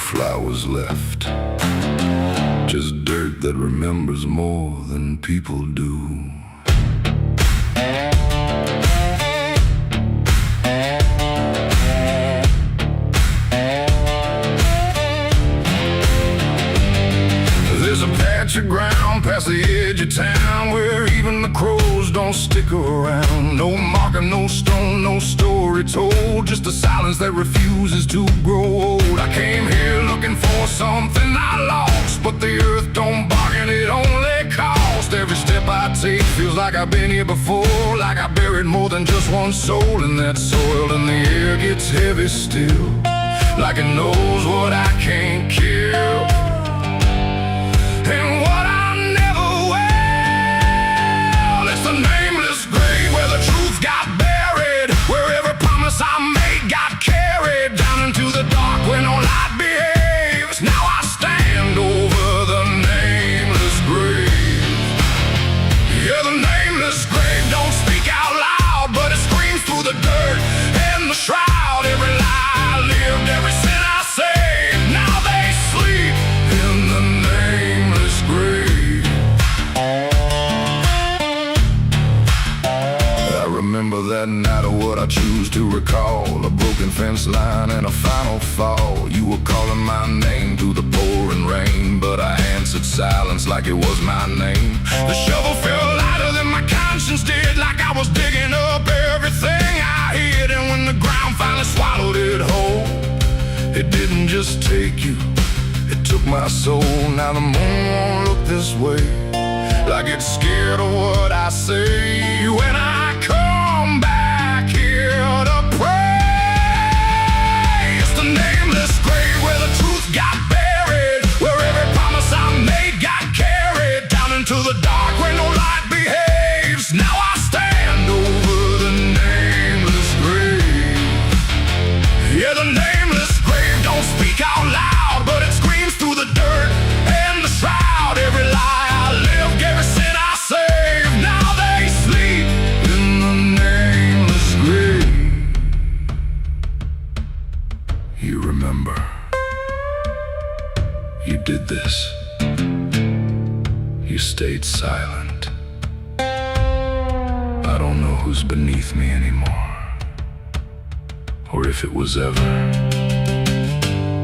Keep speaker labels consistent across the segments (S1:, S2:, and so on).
S1: flowers left, just dirt that remembers more than people do. There's a patch of ground past the edge of town where even the crows don't stick around. No marker, no stone, no story told, just a silence that refuses to grow old. I came here looking for something I lost, but the earth don't bargain, it only cost. Every step I take feels like I've been here before, like I buried more than just one soul in that soil. And the air gets heavy still, like it knows what I can't kill, and what I never will. It's the nameless grave where the truth got buried, where every promise I made got carried down into the dark where no light behaves. Now I stand over the nameless grave. Yeah, the nameless grave don't speak out loud, but it screams through the dirt and the shroud. Every lie I lived, every sin I saved, now they sleep in the nameless grave. I remember that night of what I choose to recall, a broken fence line and a final fall. You were calling my name through the pouring rain, but I answered silence like it was my name. The shovel felt lighter than my conscience did, like I was digging up everything I hid. And when the ground finally swallowed it whole, it didn't just take you, it took my soul. Now the moon won't look this way, like it's scared of what I say when I come back here to pray. It's the nameless grave where the truth got buried, where every promise I made got carried down into the dark where no light behaves. Now I stand over the nameless grave. Yeah, the nameless grave don't speak out loud, but it screams through the dirt and the shroud. Every lie I lived, every sin I saved, now they sleep in the nameless grave. You remember, you did this. You stayed silent. I don't know who's beneath me anymore, or if it was ever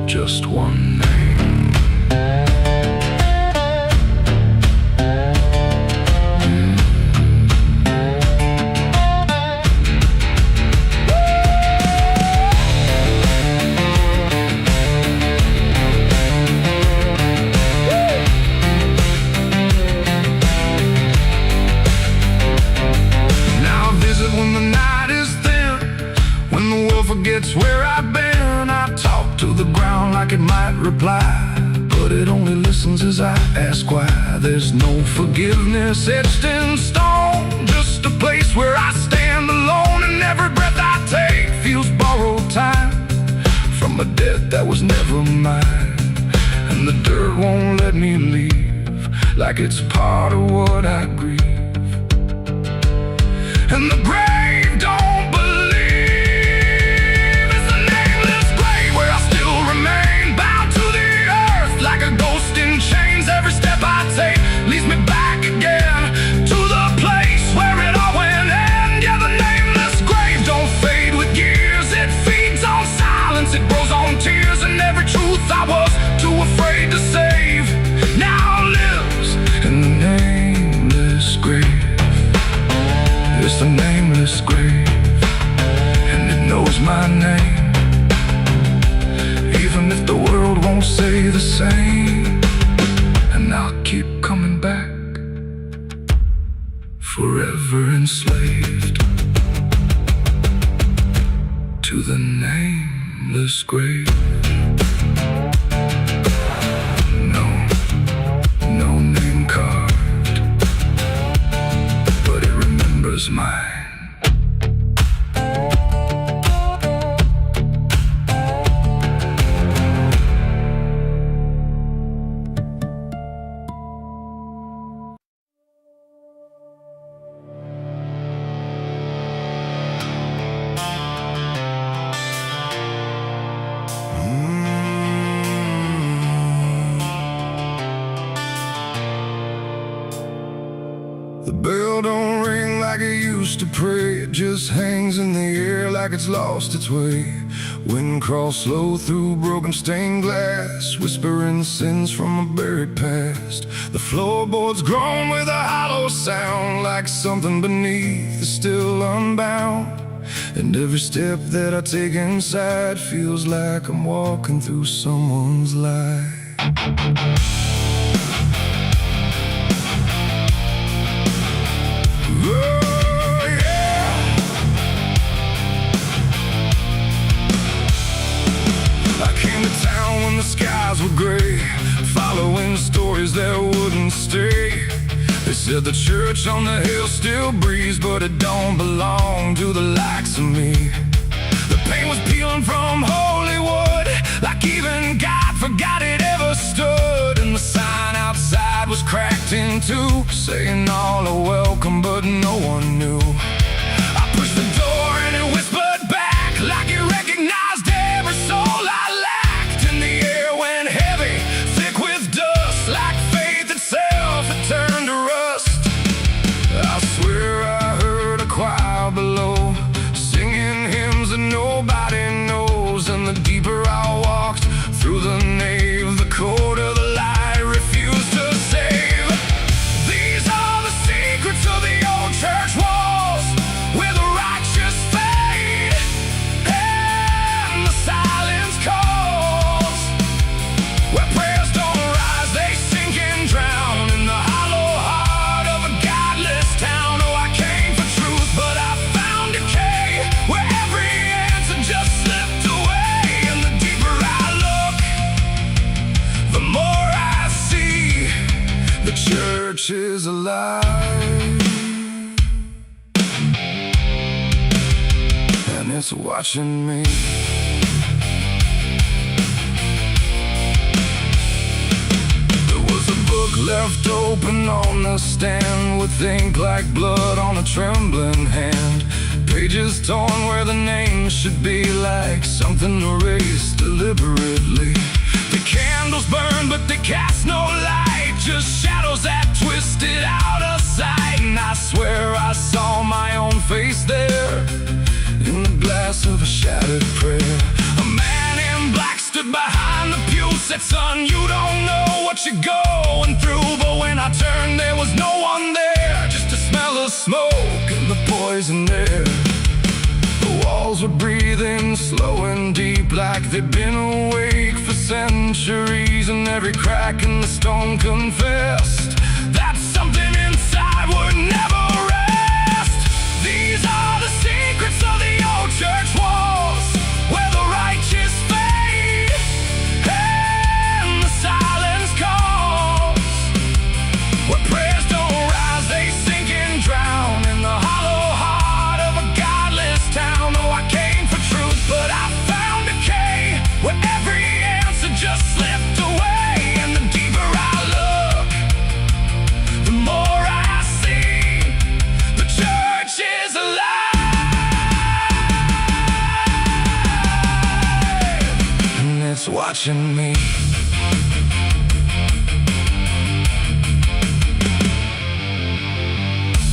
S1: just one name. Now I visit when the night is thin, when the world forgets where I've been. I talk to the ground like it might reply, but it only listens as I ask why. There's no forgiveness etched in stone, just a place where I stand alone, and every breath I take feels borrowed time from a debt that was never mine. And the dirt won't let me leave, like it's part of what I grieve. And the grave don't believe. It's the nameless grave where I still remain, bound to the earth like a ghost in chains. Every step I take leads me back again to the place where it all went end. Yeah, the nameless grave don't fade with years, it feeds on silence, it grows on tears. And every truth I was too afraid to save now lives in the nameless grave. It's the nameless grave, and it knows my name, even if the world won't say the same. And I'll keep coming back, forever enslaved to the nameless grave. No name carved, but it remembers mine. bell don't ring like it used to pray. It just hangs in the air like it's lost its way. Wind crawls slow through broken stained glass, whispering sins from a buried past. The floorboards groan with a hollow sound, like something beneath is still unbound. And every step that I take inside feels like I'm walking through someone's life. Oh, yeah. I came to town when the skies were gray, following stories that wouldn't stay. They said the church on the hill still breathes, but it don't belong to the likes of me. The paint was peeling from Hollywood, like even God forgot it ever stood. And the sign outside was cracked in two, saying all are welcome, but no one knew. I pushed the door and it whispered back, like it recognized every soul I lacked. And the air went heavy, thick with dust, like faith itself had turned to rust. I swear I heard a choir below, singing hymns that nobody knows. And the deeper I walked through the nave, the colder the light refused to save. These are the secrets of the old church walls, where the righteous fade and the silence calls, where prayers don't rise, they sink and drown in the hollow heart of a godless town. Oh, I came for truth, but I found decay, where every answer just slipped away. And the deeper I look, the more I see the church is alive, and it's watching me. There was a book left open on the stand, with ink like blood on a trembling hand. Pages torn where the name should be, like something erased deliberately. The candles burn, but they cast no light, just shadows that twisted out of sight. And I swear I saw my own face there, in the glass of a shattered prayer. A man in black stood behind the pew, said, son, you don't know what you're going through. But when I turned, there was no one there, just a smell of smoke and the poison air. The walls were breathing slow and deep, like they'd been awake for centuries. And every crack in the stone confessed that something inside would never rest. These are the secrets of the old church walls, where the righteous fade and the silence calls, where prayers don't rise, they sink and drown in the hollow heart of a godless town. Oh, I came for truth, but I found decay, where every answer just slipped away. And the deeper I look, the more I see the church is alive, and it's watching me.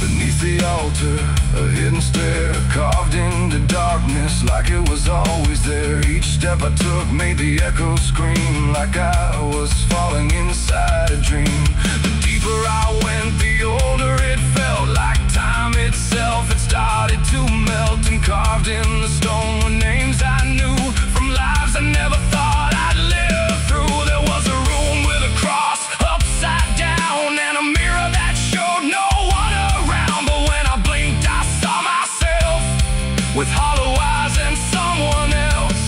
S1: Beneath the altar, a hidden stair, carved into darkness like it was always there. Each step I took made the echoes scream, like I was falling inside a dream. The deeper I went, the older it felt, like time itself had started to melt. And carved in the stone were names I knew, from lives I never thought I'd live through. There was a room with a cross upside down, and a mirror that showed no one around. But when I blinked, I saw myself with hollow eyes and someone else.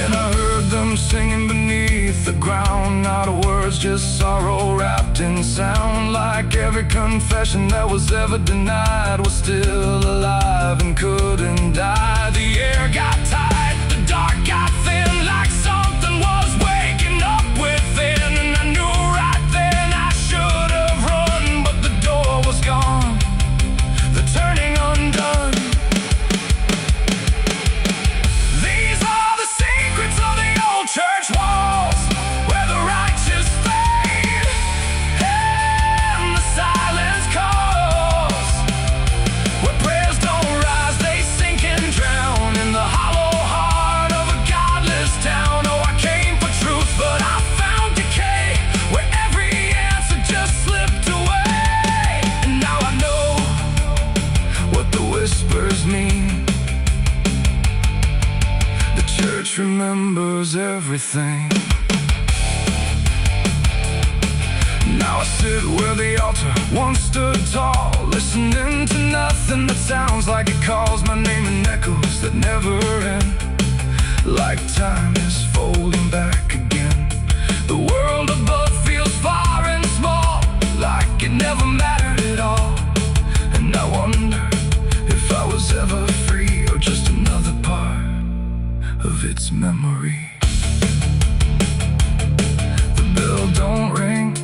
S1: And I heard them singing beneath the ground, not words, just sorrow wrapped in sound. Like every confession that was ever denied was still alive and couldn't die. The air got tight, the dark got thin, like something was waking up within. And I knew right then I should have run, but the door was gone, the turning undone. These are the secrets of the old church walls, where the righteous fade and the silence calls, church remembers everything. Now I sit where the altar once stood tall, listening to nothing that sounds like it calls my name in echoes that never end. Like time is folding back again. The world above feels far and small, like it never mattered at all. And I wonder if I was ever free, or just another part of its memory. The bell don't ring,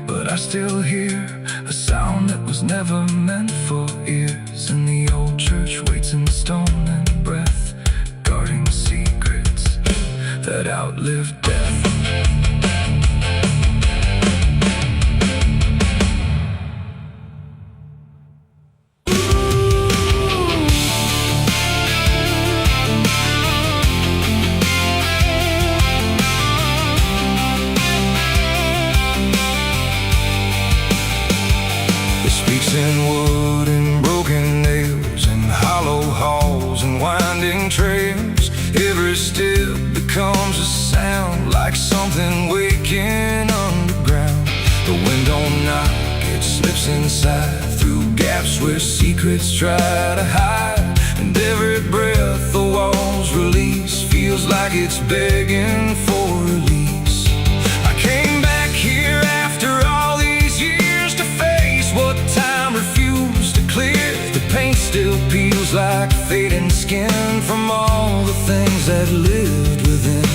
S1: but I still hear a sound that was never meant for ears. And the old church waits in stone and breath, guarding secrets that outlive death. Speaks in wood and broken nails, and hollow halls and winding trails. Every step becomes a sound, like something waking underground. The wind don't knock, it slips inside, through gaps where secrets try to hide. And every breath the walls release feels like it's begging for release. I came back here after all these years to face what time refused to clear. The paint still peels like fading skin from all the things that lived within.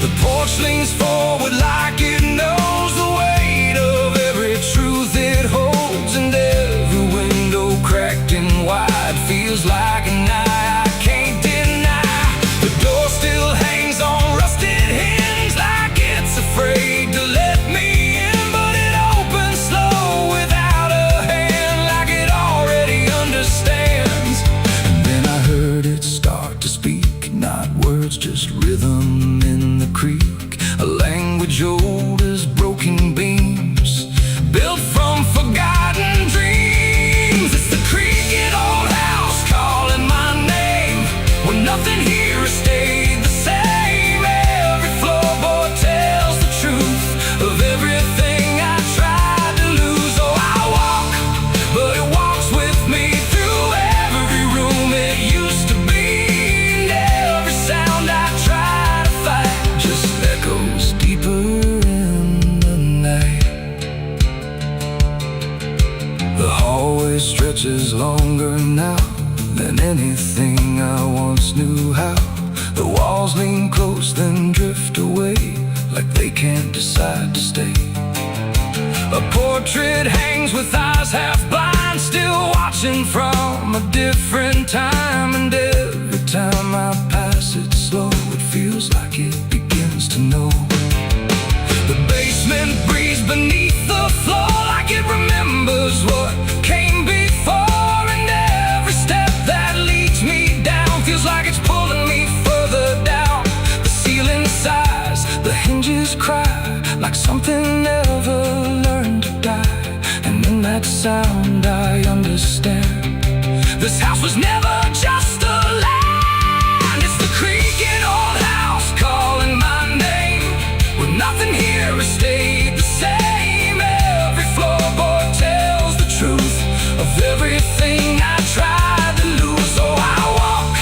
S1: The porch leans forward like it knows the weight of every truth it holds. And every window cracked and wide feels like an eye I can't deny. The door still hangs on rusted hinges, like it's afraid to let me in. But it opens slow without a hand, like it already understands. And then I heard it start to speak, not words, just rhythm in the creek. A language old as broken beams, built from forgotten dreams. It's the creaking old house calling my name, when nothing here has stayed the same. Every floorboard tells the truth of everything I tried to lose. Oh, I walk, but it walks with me through every room it used to be. And every sound I try to fight just echoes deeper in the night. The hallway stretches longer now than anything I once knew how. The walls lean close then drift away, like they can't decide to stay. A portrait hangs with eyes half blind, still watching from a different time. And every time I pass it slow, it feels like it begins to know. The basement breathes beneath the floor, like it remembers what came before. And every step that leads me down feels like it's pulling me further down. The ceiling sighs, the hinges cry, like something never learned to die. And in that sound I understand, this house was never just a land. It's the creaking old house calling my name, when nothing here has stayed the same. Every floorboard tells the truth of everything I tried to lose. Oh, I walk,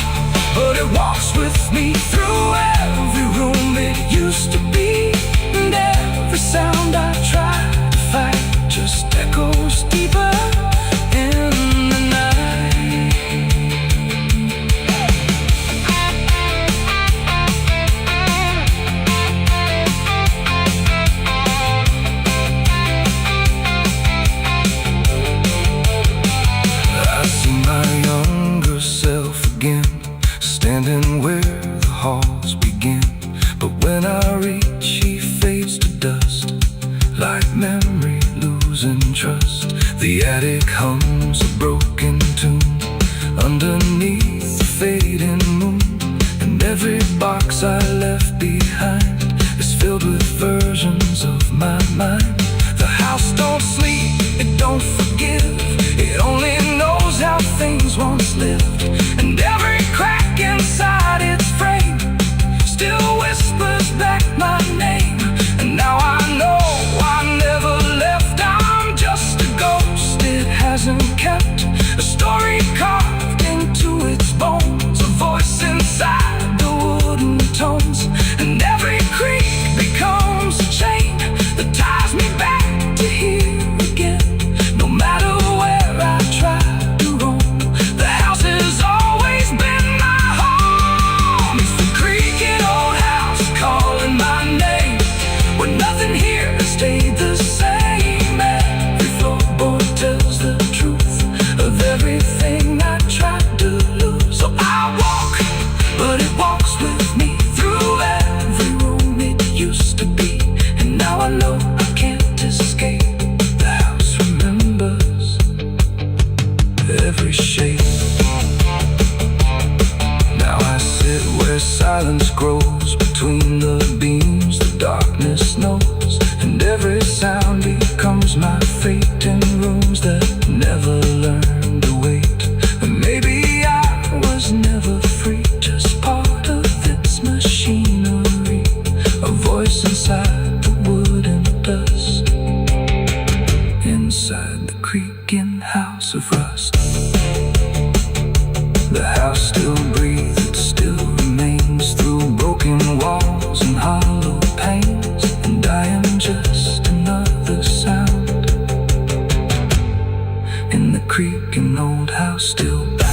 S1: but it walks with me through every room it used to be. And every sound I try to fight just echoes deeper in the night. I see my younger self again, standing where the halls begin. But when I reach, he fades to dust, like memory losing trust. The attic hums a broken tune underneath the fading moon. And every box I left behind is filled with versions of my mind. The house don't sleep, it don't forgive, it only knows how things once lived. And every crack inside its frame still still breathe, it still remains through broken walls and hollow panes. And I am just another sound in the creaking old house, still bound.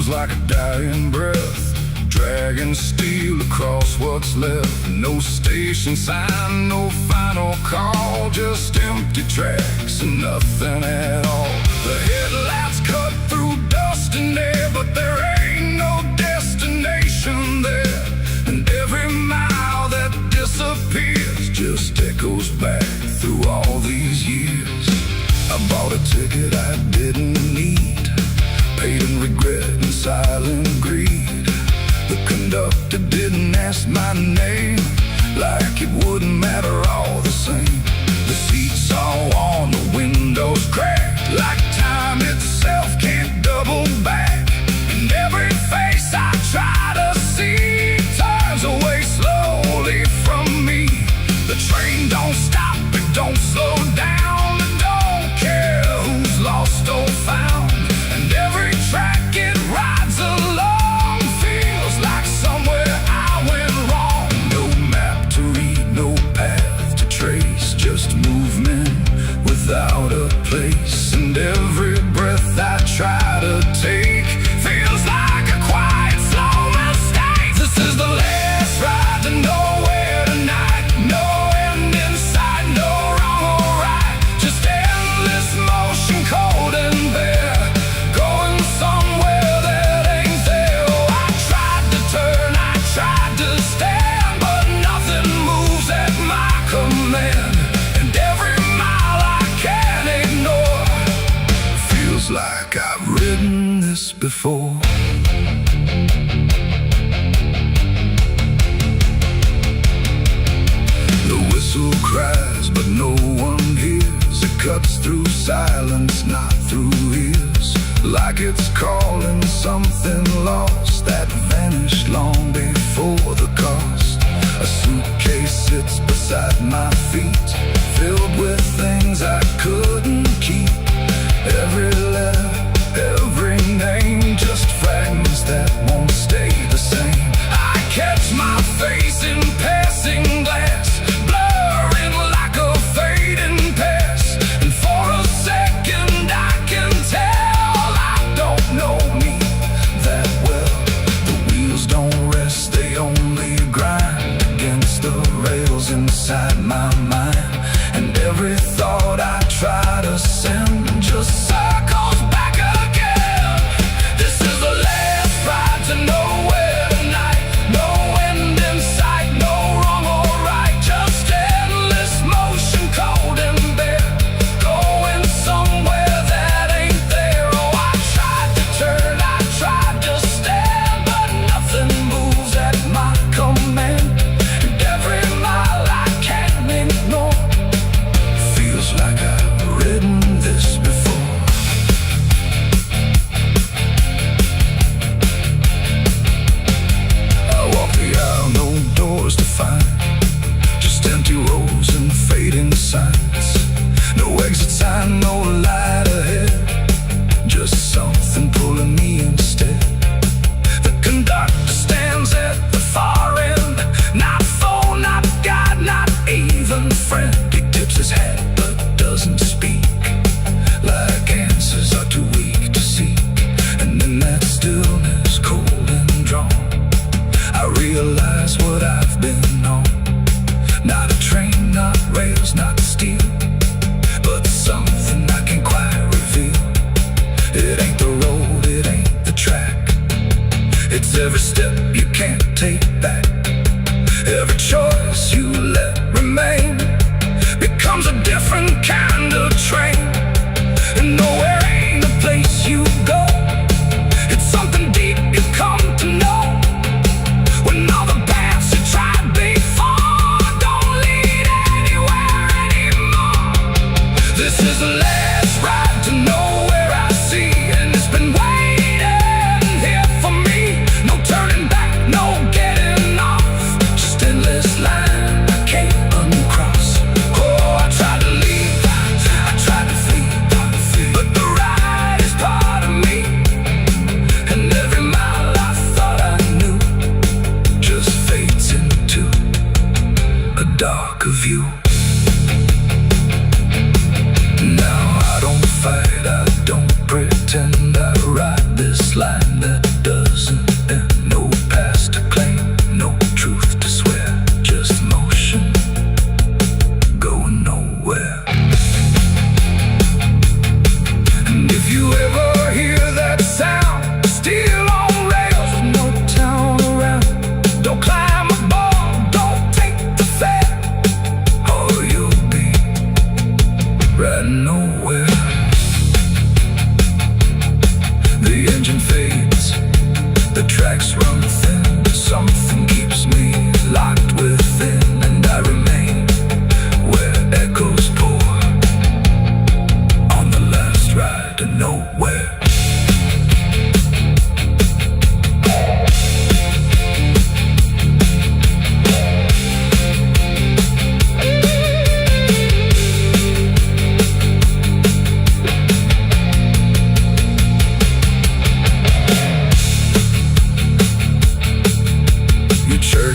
S1: Like a dying breath, dragging steel across what's left. No station sign, no final call, just empty tracks and nothing at all. The headlights cut through dust and air, but there ain't no destination there. And every mile that disappears just echoes back through all these years. I bought a ticket I didn't need, paid in regret and silent greed. The conductor didn't ask my name, like it wouldn't matter all the same. The seats all worn, the windows cracked, like time itself can't double back. And every face I try to see turns away slowly from me. The train don't stop, it don't slow down, it don't care who's lost or found. And every track it rides along feels like somewhere I went wrong. No map to read, no path to trace, just movement without a place. And every breath I try to take feels like a quiet, slow mistake. This is the last ride to nowhere tonight. No end in sight, no wrong or right, just endless motion, cold and bare, going somewhere that ain't there. Oh, I tried to turn, I tried to stand, but nothing moves at my command. And every mile I can't ignore feels like I've ridden this before. The whistle cries, but no one hears. It cuts through silence, not through ears, like it's calling something lost that vanished long before the cost. A suitcase sits beside my feet, filled with things I couldn't keep. Every letter, every name, just fragments that won't stay the same. I catch my face in passing glass, blurring like a fading past. And for a second I can tell I don't know me that well. The wheels don't rest, they only grind against the rails inside my mind. And every thought I try to send just circles back again. This is the last ride to nowhere tonight. No end in sight, no wrong or right, just endless motion, cold and bare, going somewhere that ain't there. Oh, I tried to turn, I tried to stand, but nothing moves at my command. And every mile I can't ignore feels like I've ridden this before. I walk the aisle, no doors to find, just empty rows and fading signs. No exit sign, no light ahead, just something pulling me instead. The conductor stands at the far end, not phone, not guide, not even friend. He tips his hat but doesn't speak, like answers are too weak to seek. And in that stillness, cold and drawn, I realize what I've been on. Not a train, not rails, not steel, but something I can't quite reveal. It ain't the road, it ain't the track, it's every step you can't take back. Every choice you let remain becomes a different kind of train. And nowhere ain't a place you go, it's something deep you come to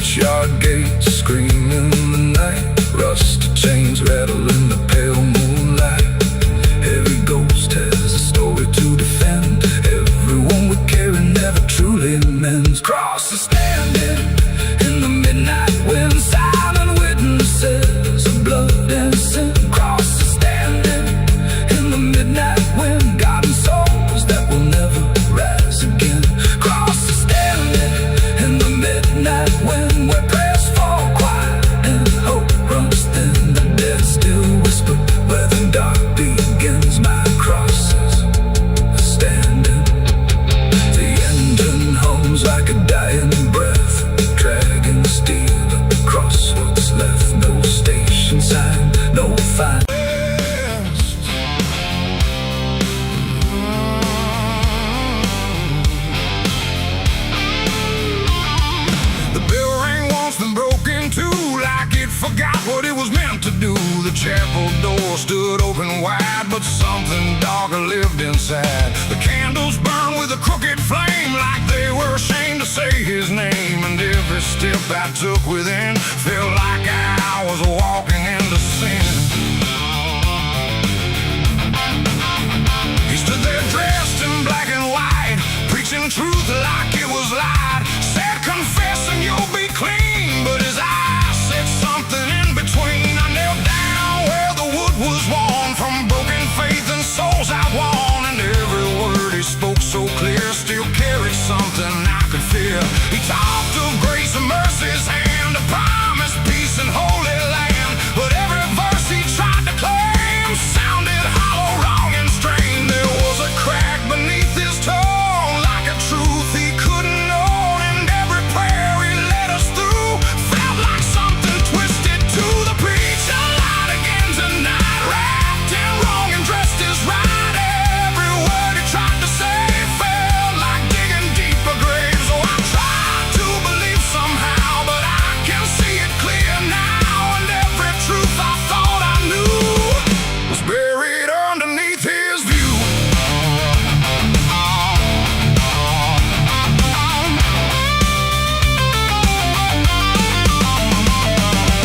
S1: churchyard gates scream in the night. Rusted chains rattle in the pale moonlight. Every ghost has a story to defend. Everyone we carry never truly mends. Crosses standing in the midnight wind. Silent witnesses of blood and sin. Crosses standing in the midnight wind. Guiding souls that will never rise again. Crosses standing in the midnight wind, where prayers fall quiet and hope runs thin. The dead still whisper where the dark begins. My crosses are standing. The engine hums like a dying breath, dragging steel across what's left. No station sign, no fine. Forgot what it was meant to do. The chapel door stood open wide, but something darker lived inside. The candles burned with a crooked flame, like they were ashamed to say his name. And every step I took within felt like I was walking into sin. He stood there dressed in black and white, preaching truth like it was lied. Said, confess and you'll be clean, but his eyes said something in between. I knelt down where the wood was worn from broken faith and souls outworn. And every word he spoke so clear still carried something I could fear. He talked of grace and mercy's hand, a promise, peace and holy land. But every verse he tried to claim sounded hollow, wrong and strained. There was a crack beneath his tone, like a truth he couldn't own. And every prayer he led us through felt like something twisted to the preacher. Light again tonight, wrapped in wrong and dressed as right. Every word he tried to say felt like digging deeper graves. So I tried to believe somehow, but I can see it clear now. And every truth I thought I knew was buried underneath his view.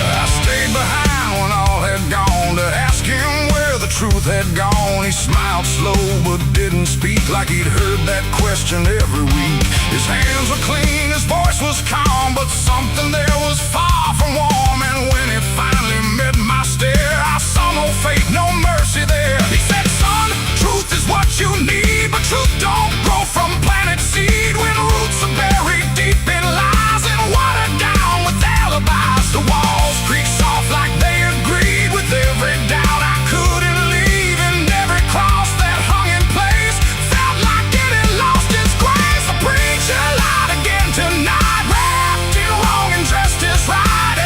S1: I stayed behind when all had gone to ask him where the truth had gone. He smiled slow but didn't speak, like he'd heard that question every week. His hands were clean, his voice was calm, but something there was far from warm. And when it finally met my stare, I saw no faith, no mercy there. He said, son, truth is what you need, but truth don't grow from planted seed. When roots are buried deep in lies and watered down with alibis, the walls creak soft like they agreed with every doubt I couldn't leave. And every cross that hung in place felt like it had lost its grace. The preacher lied again tonight, wrapped in wrong and dressed as right.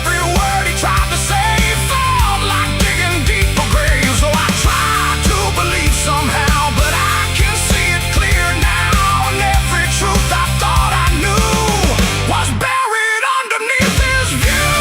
S1: Every word he tried to say felt like digging deeper graves. So I tried to believe somehow, but I can see it clear now. And every truth I thought I knew was buried underneath his view.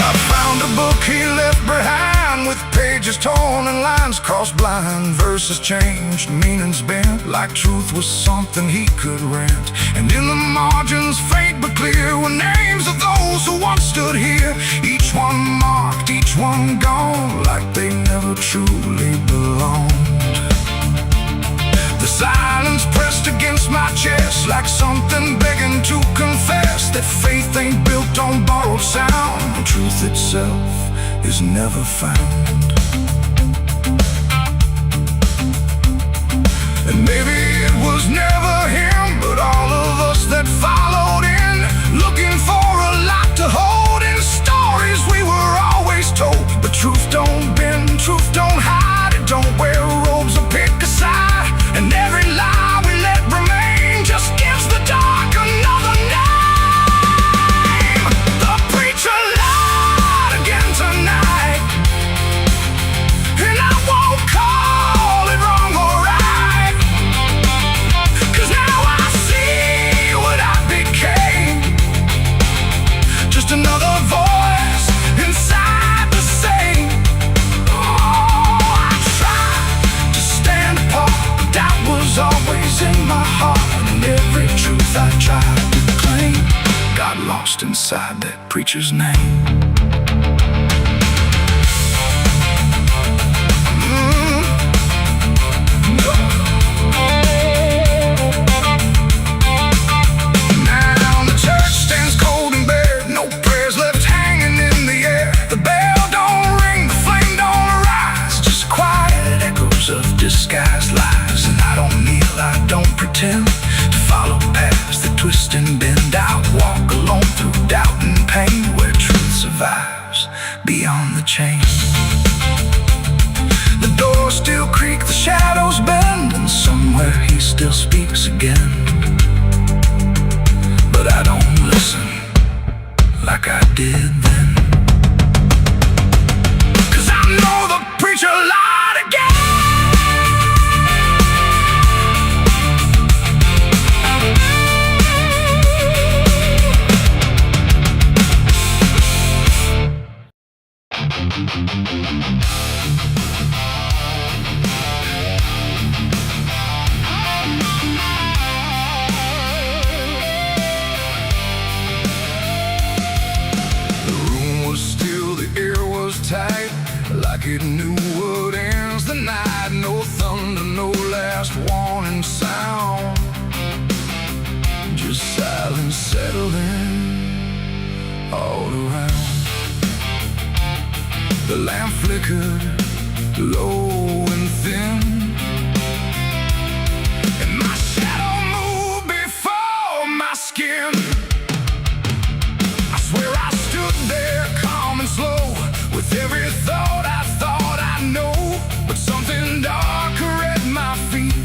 S1: I found a book he left behind, with pages torn and lines crossed blind. Verses changed, meanings bent, like truth was something he could rent. And in the margins, faint but clear, were names of those who once stood here. Each one marked, each one gone, like they never truly belonged. The silence pressed against my chest, like something begging to confess that faith ain't built on borrowed sound, and truth itself is never found. And maybe it was never him, but all of us that followed in, looking for a lot to hold in stories we were always told. But truth don't bend, truth don't hide, it don't wear robes or pick a side. And every lie we let remain just gives the dark another name. The preacher lied again tonight, and I won't call it wrong or right, 'cause now I see what I began. lost inside that preacher's name.
S2: Disguised lies, and I don't kneel, I don't pretend to follow paths that twist and bend. I walk alone through doubt and pain, where truth survives beyond the chain. The doors still creak, the shadows bend, and somewhere he still speaks again. But I don't listen like I did then, 'cause I know the preacher lied again.
S1: Tight, like it knew what ends the night. No thunder, no last warning sound, just silence settling all around. The lamp flickered low and thin, and my shadow moved before my skin. I swear I stood there calm and slow, with every thought I know. But something darker at my feet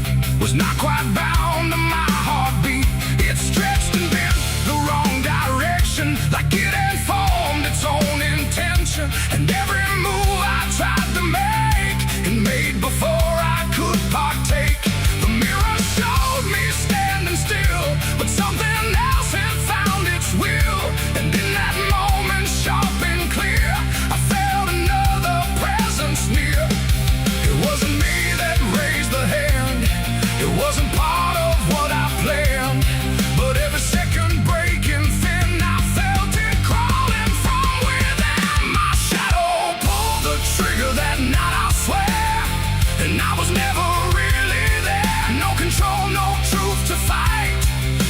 S1: was not quite bound to my heartbeat. It stretched and bent the wrong direction, like it had formed its own intention. And every move I tried to make, it made before I could partake. The mirror showed me standing still, but something else had found its will. And in that moment, sharp and clear, I felt another presence near. It wasn't me that raised the hand, it wasn't part of what I planned. But every second breaking thin, I felt it crawling from within. My shadow pulled the trigger that night, I swear, and I was never really there. No control, no truth to fight,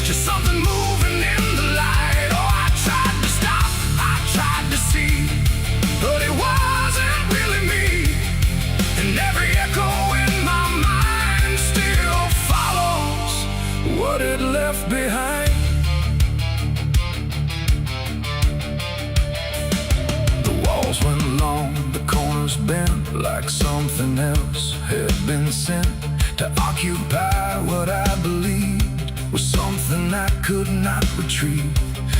S1: just something moving in the light. Oh, I tried to stop, I tried to see, but it wasn't really me. And every echo in my mind still follows what it left behind. The walls went long, the corners bent, like something else had been sent to occupy what I believed was something I could not retrieve.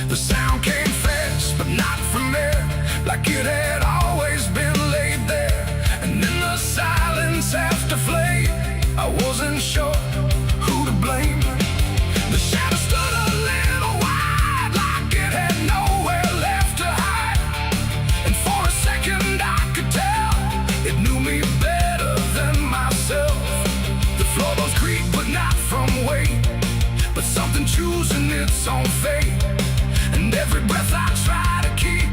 S1: The sound came fast, but not from there, like it had always been laid there. And in the silence after flame, I wasn't sure who to blame. The shadow stood a little wide, like it had nowhere left to hide. And for a second I could tell it knew me better than myself. The floorboards creak, but not from weight, but something choosing its own fate. And every breath I try to keep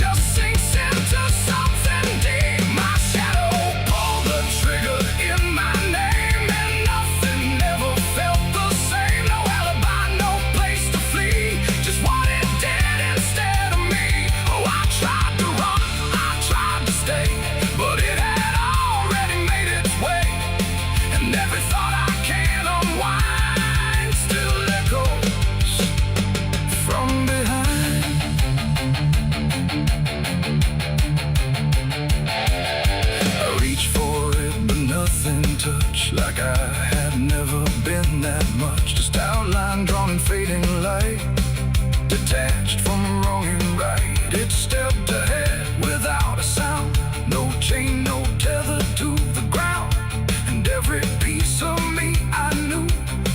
S1: just sinks into something deep. My shadow pulled the trigger in my name, and nothing ever felt the same. No alibi, no place to flee, just what it did instead of me. Oh, I tried to run, I tried to stay, but it had already made its way. And every thought I can't unwind still echoes from behind. I reached for it, but nothing touched, like I had never been that much. Just outline drawn in fading light, detached from wrong and right. It stepped ahead without a sound, no chain, no tether to the ground. And every piece of me I knew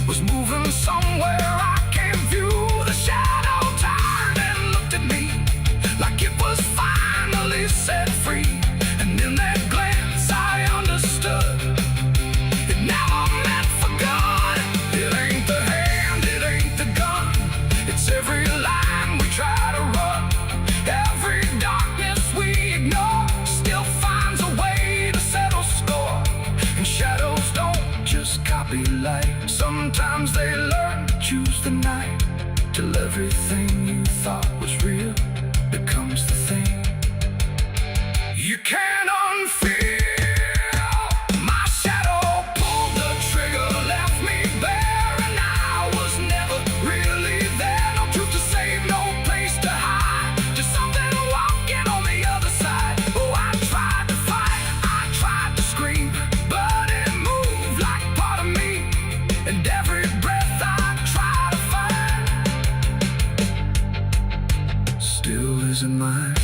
S1: was moving somewhere I can't view. The shadow turned and looked at me, like it was finally set free. And in that glance I understood, it never meant for good. It ain't the hand, it ain't the gun, it's every line we try to
S2: sometimes they learn to choose the night, till everything you thought was real becomes the thing you can't unfeel. My shadow pulled the trigger, left me bare, and I was never really there. No truth to save, no place to hide, just something walking on the other side. Oh, I tried to fight, I tried to scream, but it moved like part of me, and every breath I try to find still isn't mine.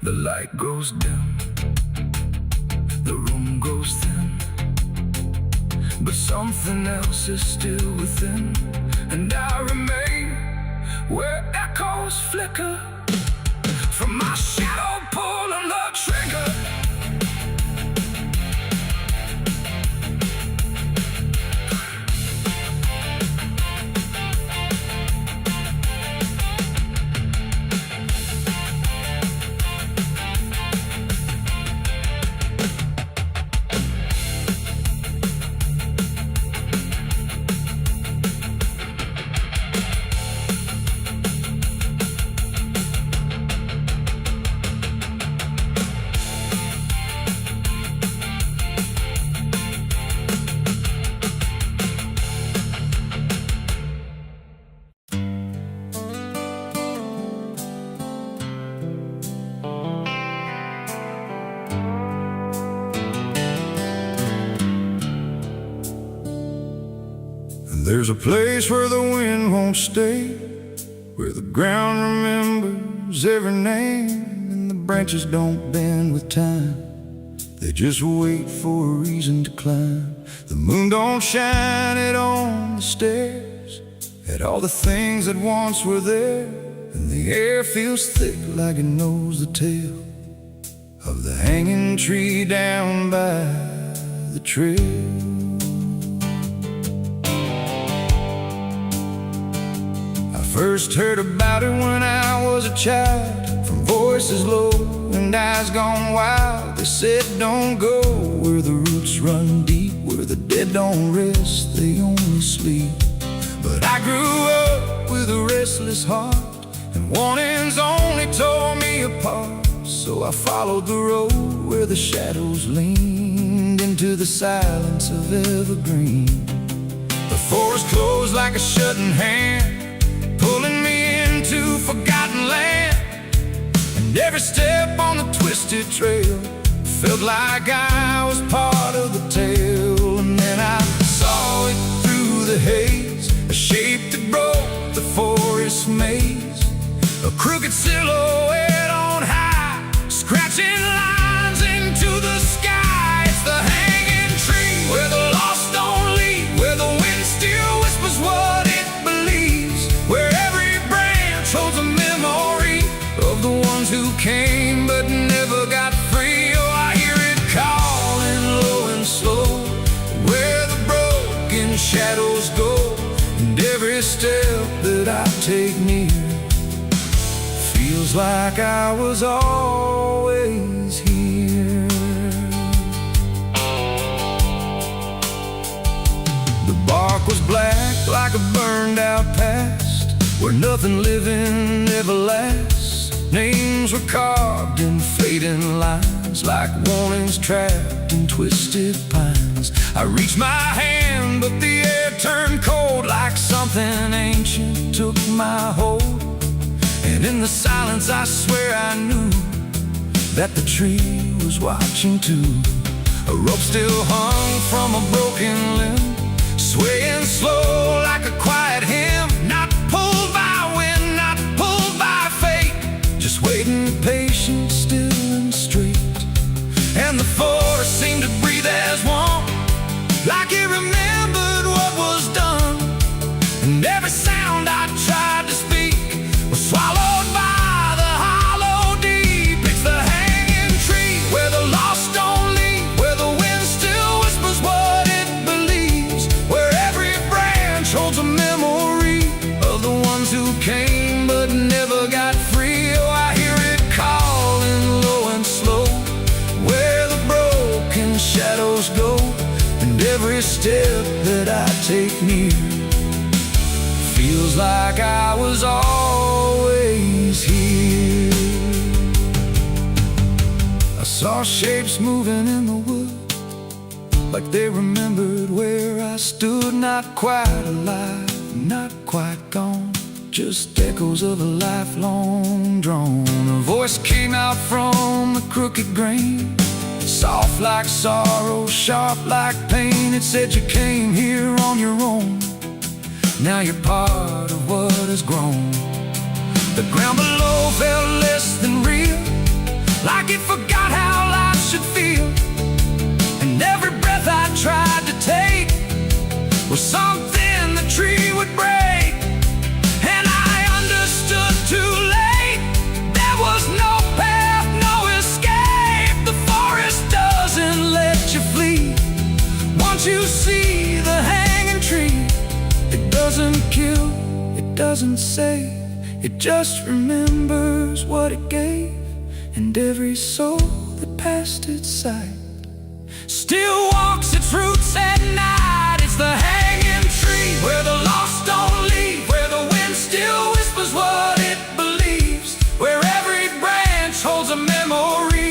S2: The light goes dim, the room goes thin, but something else is still within, and I remain where echoes flicker from my shadow pulling the trigger.
S3: There's a place where the wind won't stay, where the ground remembers every name, and the branches don't bend with time, they just wait for a reason to climb. The moon don't shine it on the stairs, at all the things that once were there, and the air feels thick like it knows the tale of the hanging tree down by the trail. First heard about it when I was a child, from voices low and eyes gone wild. They said don't go where the roots run deep, where the dead don't rest, they only sleep. But I grew up with a restless heart, and warnings only tore me apart. So I followed the road where the shadows leaned into the silence of evergreen. The forest closed like a shutting hand, pulling me into forgotten land, and every step on the twisted trail felt like I was part of the tale. And then I saw it through the haze, a shape that broke the forest maze, a crooked silhouette on high, scratching lines into the sky. It's the hanging tree where the lost don't leave, where the wind still whispers what it believes, where every branch holds a memory of the ones who came but never got free. Oh, I hear it calling low and slow, where the broken shadows go, and every step that I take near feels like I was always here. The bark was black like a burned out past, where nothing living ever lasts. Names were carved in fading lines, like warnings trapped in twisted pines. I reached my hand, but the air turned cold, like something ancient took my hold. And in the silence I swear I knew that the tree was watching too. A rope still hung from a broken limb, swaying slow like a quiet hymn, not pulled by wind, not pulled by fate, just waiting patient, still and straight. And the forest seemed to breathe as one, like it remembered step that I take near feels like I was always here. I saw shapes moving in the wood, like they remembered where I stood. Not quite alive, not quite gone, just echoes of a lifelong drone. A voice came out from the crooked grain, soft like sorrow, sharp like pain. It said you came here on your own, now you're part of what has grown. The ground below felt less than real, like it forgot how life should feel. And every breath I tried to take was something the tree would break. And I understood too late, there was no path, no escape. The forest doesn't let you flee. Once you see the hanging tree, it doesn't kill, it doesn't save, it just remembers what it gave. And every soul that passed its sight still walks its roots at night. It's the hanging tree, where the lost don't leave, where the wind still whispers what it believes, where every branch holds a memory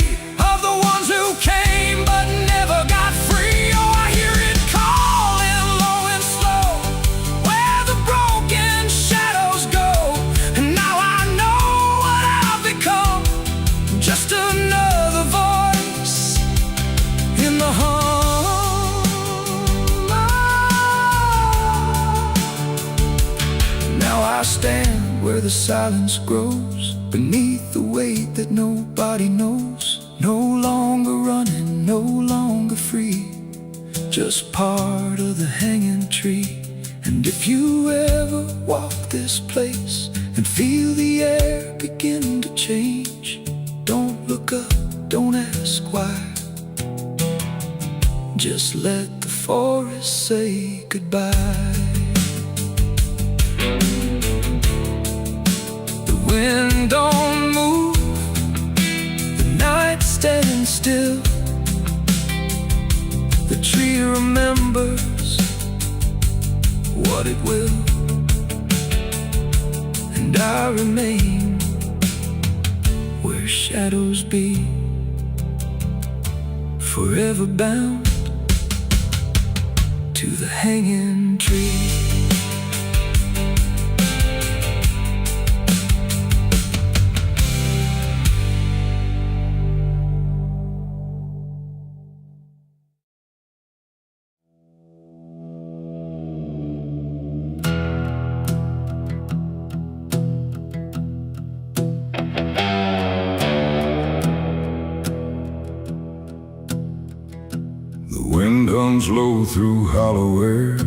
S3: of the ones who came but never got free. Oh, I hear it calling low and slow, where the broken shadows go. And now I know what I've become, just another voice in the hum. Now I stand where the silence grows, beneath the weight that nobody knows. No longer running, no longer free, just part of the hanging tree. And if you ever walk this place and feel the air begin to change, don't look up, don't ask why, just let the forest say goodbye. The wind don't move, the night stands still, the tree remembers what it will. And I remain where shadows be, forever bound to the hanging tree.
S1: The wind hums low through hollow air,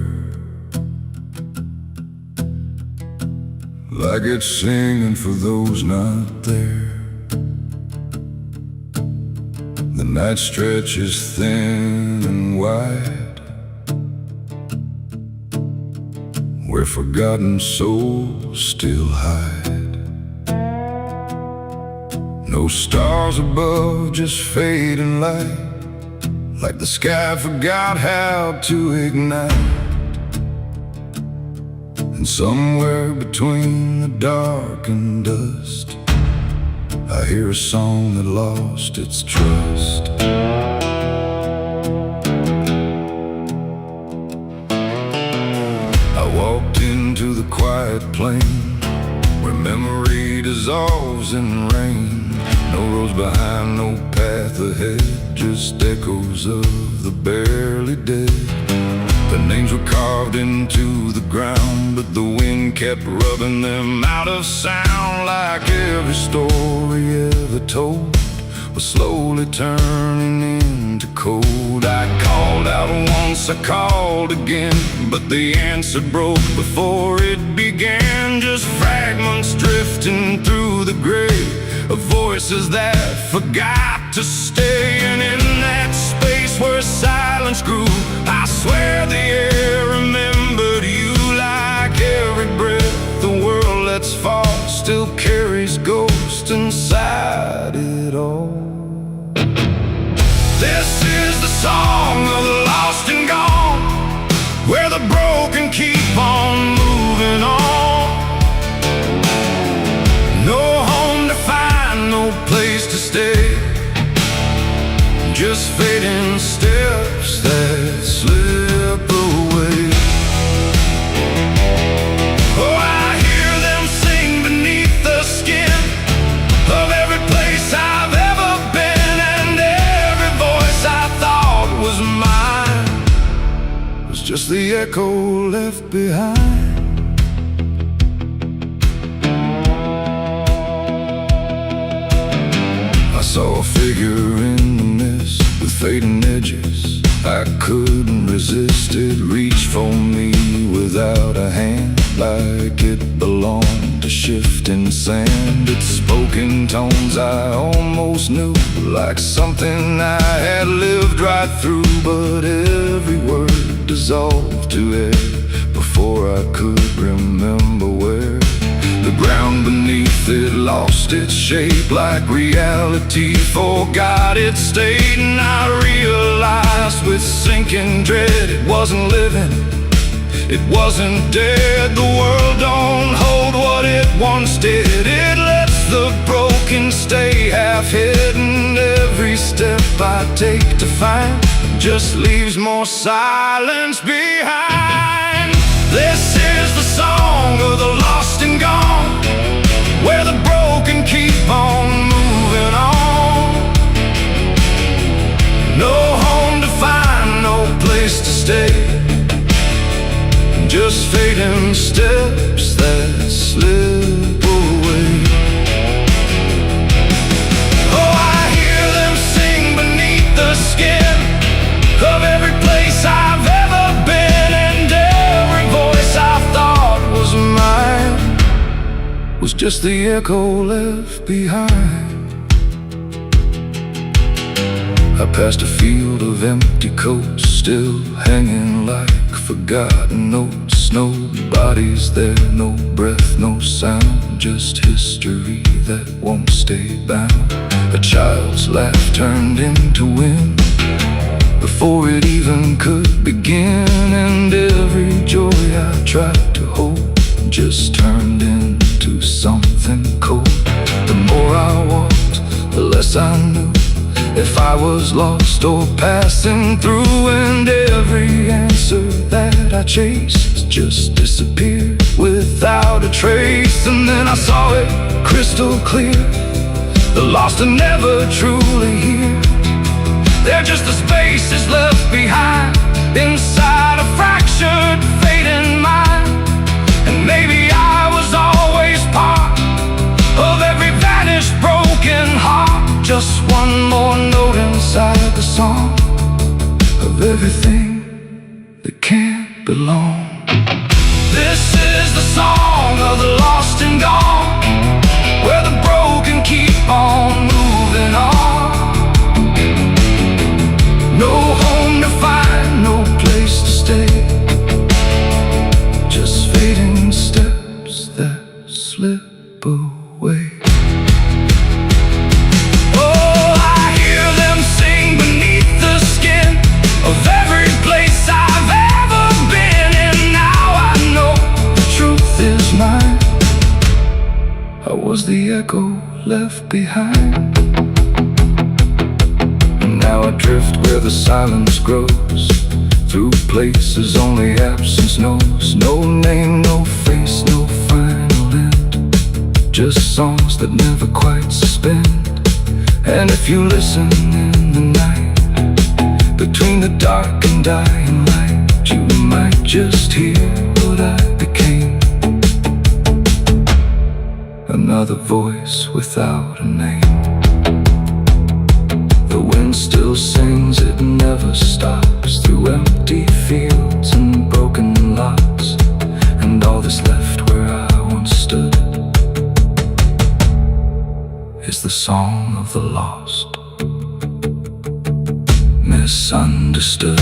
S1: like it's singing for those not there. The night stretches thin and wide, where forgotten souls still hide. No stars above, just fading light, like the sky forgot how to ignite. And somewhere between the dark and dust, I hear a song that lost its trust. I walked into the quiet plain, where memory dissolves in rain. No roads behind, no path ahead, just echoes of the barely dead. The names were carved into the ground, but the wind kept rubbing them out of sound. Like every story ever told was slowly turning into cold. I called out once, I called again, but the answer broke before it began. Just fragments drifting through the gray of voices that forgot to stay. And in that space where silence grew, I swear the air remembered you. Like every breath the world lets fall still carries ghosts inside it all. This is the song of the lost and gone,
S3: just fading steps that slip away. Oh, I hear them sing beneath the skin of every place I've ever been, and every voice I thought was mine was just the echo left behind. I saw a figure in the mist with fading edges. I couldn't resist it, reach for me without a hand, like it belonged to shifting sand. It spoke in tones I almost knew, like something I had lived right through. But every word dissolved to air before I could remember where. The ground beneath it lost its shape, like reality forgot its state. And I realized with sinking dread, it wasn't living, it wasn't dead. The world don't hold what it once did. It lets the broken stay half hidden. Every step I take to find just leaves more silence behind. This is the song of the lost and gone, where the broken keep on moving on. No home to find, no place to stay, just fading steps that slip away. Oh, I hear them sing beneath the skin of every place I've ever been, and every voice I thought was mine was just the echo left behind. I passed a field of empty coats, still hanging like forgotten notes. Nobody's there, no breath, no sound, just history that won't stay bound. A child's laugh turned into wind before it even could begin, and every joy I tried to hold just turned into something cold. The more I walked, the less I knew if I was lost or passing through, and every answer that I chased just disappeared without a trace. And then I saw it crystal clear, the lost are never truly here. They're just the spaces left behind inside a fractured, fading mind. And maybe I was always part of every vanished, broken heart, just one more note inside the song of everything that can't belong. This is the song of the lost and gone, where the broken keep on moving on. No home to find, no place to stay, just fading steps that slip away. Oh, I hear them sing beneath the skin of every place I've ever been, and now I know the truth is mine. I was the echo left behind. Now I drift where the silence grows, through places only absence knows. No name, no face, no final end, just songs that never quite suspend. And if you listen in the night, between the dark and dying light, you might just hear what I became. Another voice without a name. The wind still sings, it never stops, through empty fields and broken lots, and all that's left where I once stood is the song of the lost, misunderstood.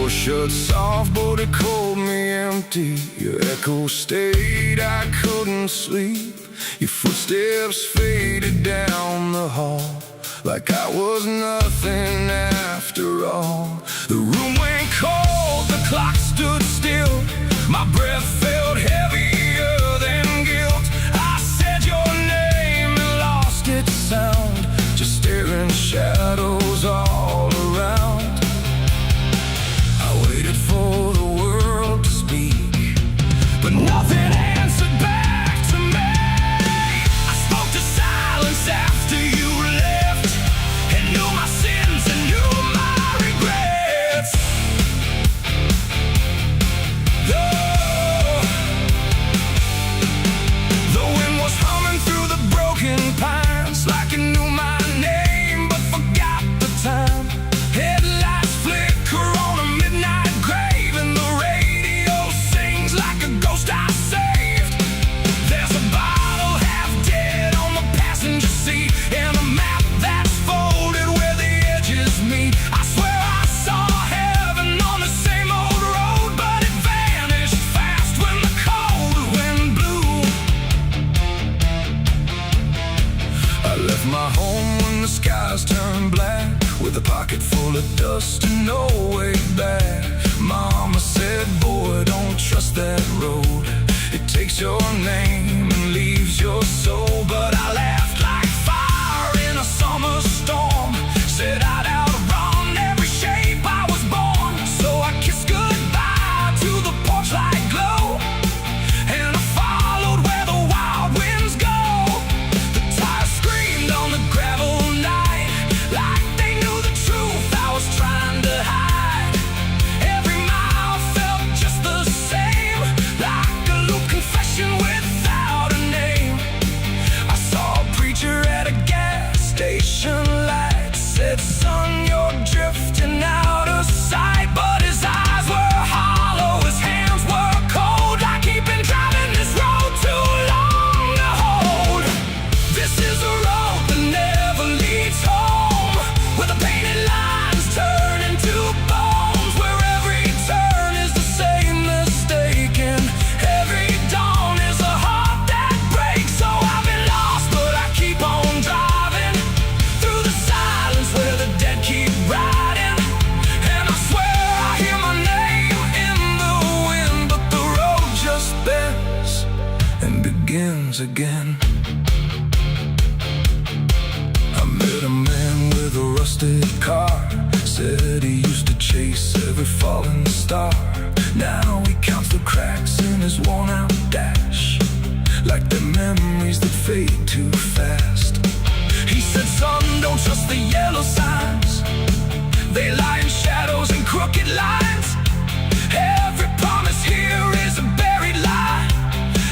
S3: Shut soft, but it called me empty. empty, your echo stayed, I couldn't sleep. Your footsteps faded down the hall, like I was nothing after all. The room went cold, the clock stood still. My breath felt heavier than guilt. I said your name and lost its sound, just staring shadows all around. I waited for the world to speak, but nothing answered back to me. I spoke to silence after you left, and knew my sins and knew my regrets. The wind was humming through the broken pines, like it knew my name but forgot the time. Headlights flicker on a midnight grave, and the radio sings like a ghost I saved. There's a bottle half dead on the passenger seat, and a map that's folded where the edges meet. I swear I saw heaven on the same old road, but it vanished fast when the cold wind blew. I left my home when the skies turned black, with a pocket full of dust and no way back. Mama said, boy, don't trust that road. It takes your name and leaves your soul. But I laughed like fire in a summer storm, said I'd outrun every shape I was born. So I kissed goodbye to the porch light glow, and I followed where the wild winds go. The tires screamed on the gravel night, like they knew the truth I was trying to hide. Every mile felt just the same, like a loop confession without a name. I saw a preacher at a gas station light, said, son, you're drifting out of sight. But his eyes were hollow, his hands were cold, like he'd been driving this road too long to hold. This is a road that never leads home, where the painted lines turn into bones, where every turn is the same mistake, and every dawn is a heart that breaks. So I've been lost, but I keep on driving through the silence where the dead keep riding. And I swear I hear my name in the wind, but the road just bends and begins again. I met a man with a rusted car, said he used to chase every falling star. Now he counts the cracks in his worn-out dash, like the memories that fade too fast. He said, son, don't trust the yellow signs, they lie in shadows and crooked lines. Every promise here is a buried lie,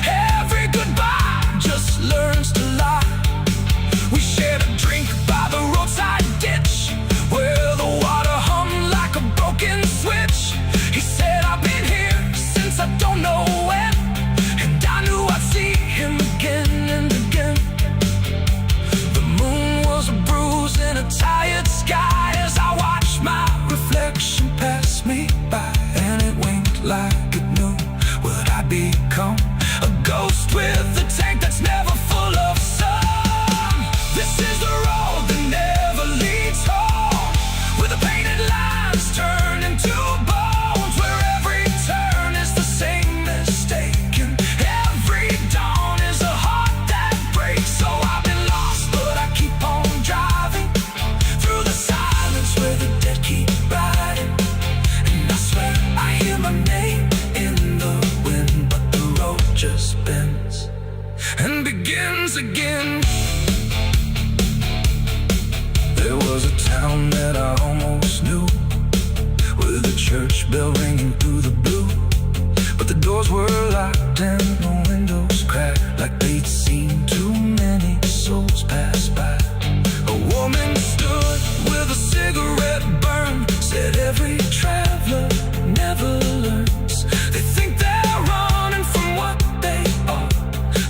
S3: every goodbye just learns to lie. We shared a drink by the roadside ditch, where the water hummed like a broken switch. He said, I've been here since I don't know when, and I knew I'd see him again and again. The moon was a bruise in a tired sky, as I watched my reflection pass me by, and it winked like it knew what I'd become, a ghost with a tank that's never full of sun. This is the road that never leads home, where the painted lines turn into bones, where every turn is the same mistake, and every dawn is a heart that breaks. So I've been lost, but I keep on driving through the silence where the dead keep riding. And I swear I hear my name in the wind, but the road just bends and begins again. There was a town that I almost knew, with a church bell ringing through the blue, but the doors were locked and the windows cracked, like they'd seen too many souls pass by. A woman stood with a cigarette burn, said every traveler never learns. They think they're running from what they are,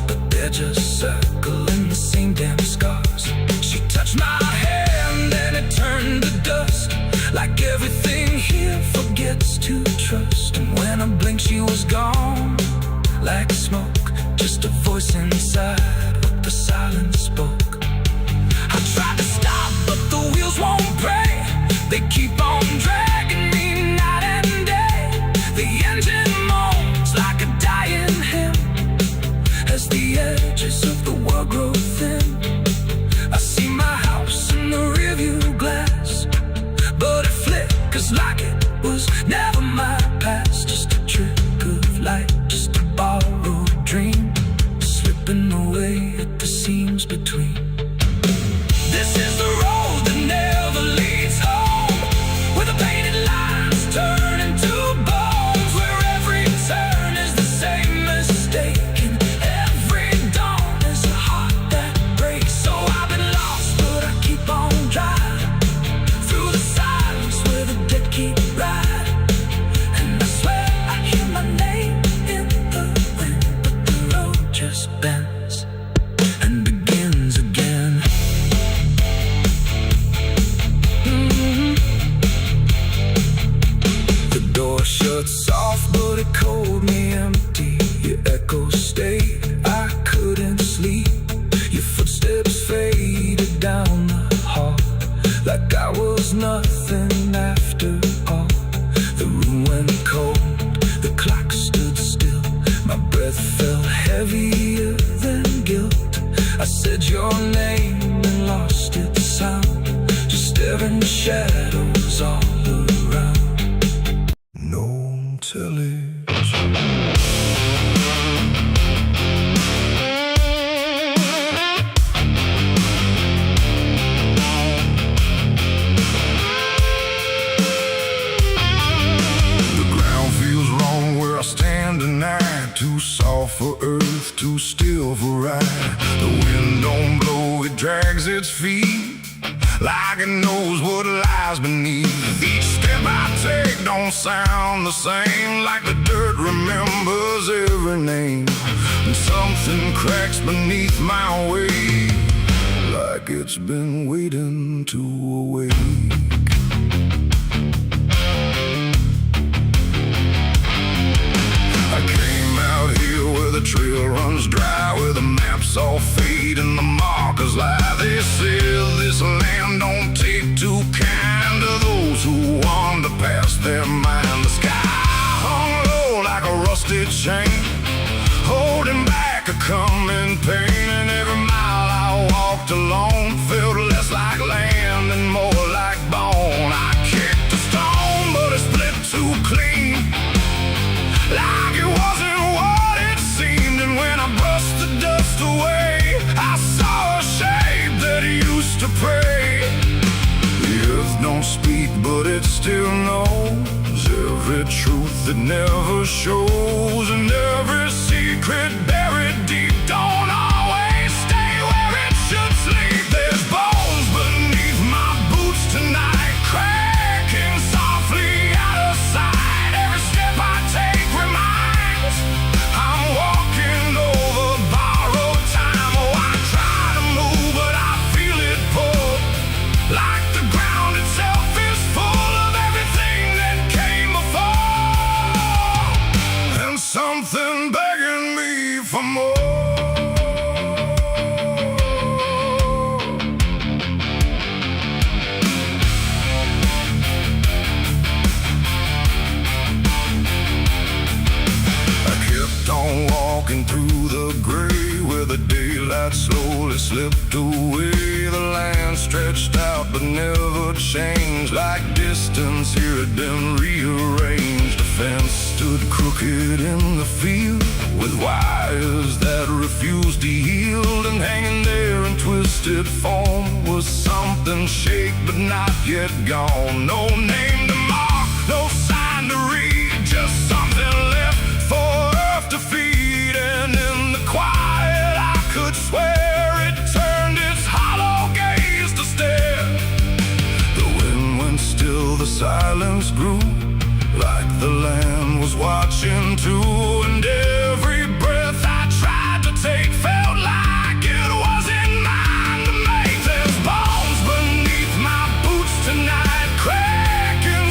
S3: but they're just circling the same damn scars. She touched my hand and it turned to dust, like everything here forgets to trust. And when I blinked, she was gone.
S2: like smoke, just a voice inside what the silence spoke. I tried to stop, but the wheels won't break. They keep on dragging me night and day. The engine moans like a dying hymn as the edges of the world grow thin. I see my house in the rearview glass, but it flickers like it was never my past. Just a trick of light, just a borrowed dream, slipping away at the seams between. This is the road that never leads home, where the painted lines turn into bones, where every turn is the same mistake, and every dawn is a heart that breaks. So I've been lost, but I keep on driving through the silence where the dead keep riding. And I swear I hear my name in the wind, but the road just bends and begins again. The door shuts off, but it cold me empty. Your echo stayed, I couldn't sleep. Your footsteps faded down the hall, like I was nothing after all. The room went cold, the clock stood still. My breath felt heavier than guilt. I said your name and lost its sound, just staring shadows all around. No television.
S1: The ground feels wrong where I stand tonight. Too soft for earth, too still for ride. The wind don't blow, it drags its feet like it knows what lies beneath. Each step I take don't sound the same, like the dirt remembers every name. And something cracks beneath my weight, like it's been waiting to awake. I came out here where the trail runs dry, where the maps all fade and the markers lie. They said this land don't take too kind to those who wander past their mind. The sky hung low like a rusted chain, holding back a coming pain. And every mile I walked alone felt less like land and more like bone. I kicked a stone, but it split too clean, like it wasn't what it seemed. And when I brushed the dust away, I saw a shape that used to pray. The earth don't speak, but it still knows every truth that never shows, and every secret buried deep don't always stay where it should sleep. There's bones beneath my boots tonight, cracking softly out of sight. Every step I take reminds I'm walking over borrowed time. Oh, I try to move, but I feel it pull, like the ground itself is full of everything that came before, and something begging me for more. I kept on walking through the gray, where the daylight slowly slipped away. The land stretched out but never changed, like distance here had been rearranged. A fence stood crooked in the field, with wires that refused to yield. And hanging there in twisted form was something shake but not yet gone. No name to mark, no sign to read, just something left for earth to feed. And in the quiet I could swear it turned its hollow gaze to stare. The wind went still, the silence grew, like the land was watching too. And every breath I tried to take felt like it wasn't mine to make. There's bones beneath my boots tonight, cracking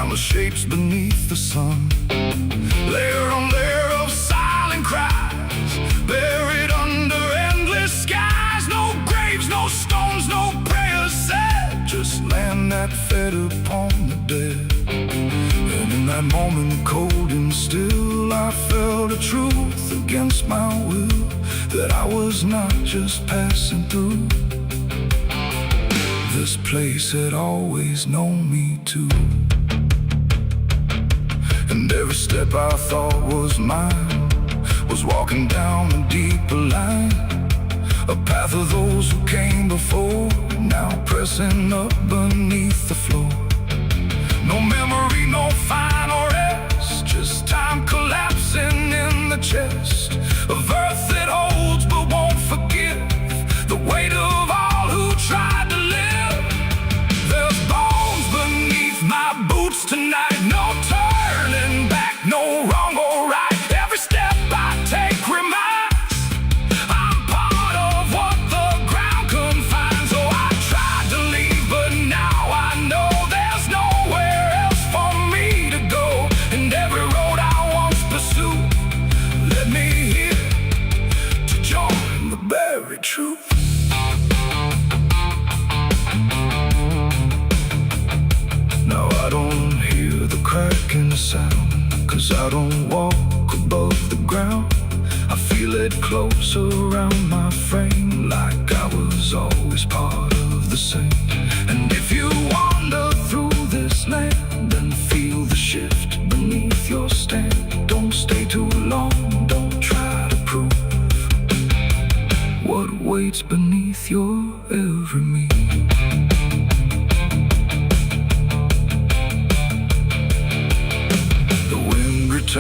S3: countless shapes beneath the sun. Layer on layer of silent cries, buried under endless skies. No graves, no stones, no prayers said, just land that fed upon the dead. And in that moment, cold and still, I felt a truth against my will, that I was not just passing through. This place had always known me too. And every step I thought was mine was walking down a deeper line, a path of those who came before, now pressing up beneath the floor. No memory, no final rest, just time collapsing in the chest of earth that holds but won't forgive the weight of all who tried to live. There's bones beneath my boots tonight, no turning back, no wrong or right. Every step I take reminds I'm part of what the ground confines. Oh, I tried to leave, but now I know there's nowhere else for me to go. And every road I once pursued led me here to join the buried truth. Now I don't hear the cracking sound, 'cause I don't walk above the ground. I feel it close around my frame, like I was always part of the same. And if you wander through this land and feel the shift beneath your stand, don't stay too long, don't try to prove what waits beneath your every move.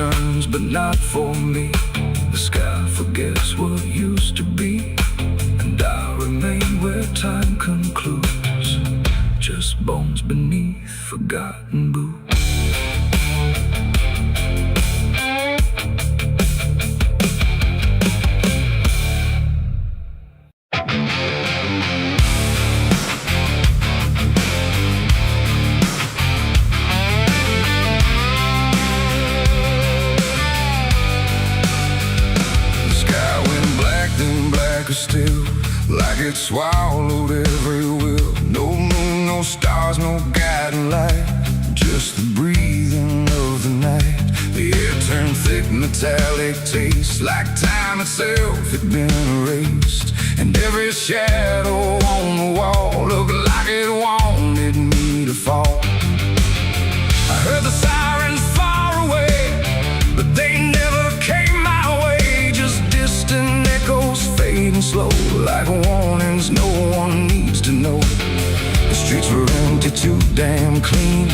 S3: Turns, but not for me. The sky forgets what used to be, and I remain where time concludes, just bones beneath forgotten boots. Still, like it swallowed every will. No moon, no stars, no guiding light, just the breathing of the night. The air turned thick, metallic taste, like time itself had been erased. And every shadow on the wall looked like it wanted me to fall. I heard the sirens far away, but they never came my way. Just distant echoes fading slow, like warnings no one needs to know. The streets were empty, too damn clean,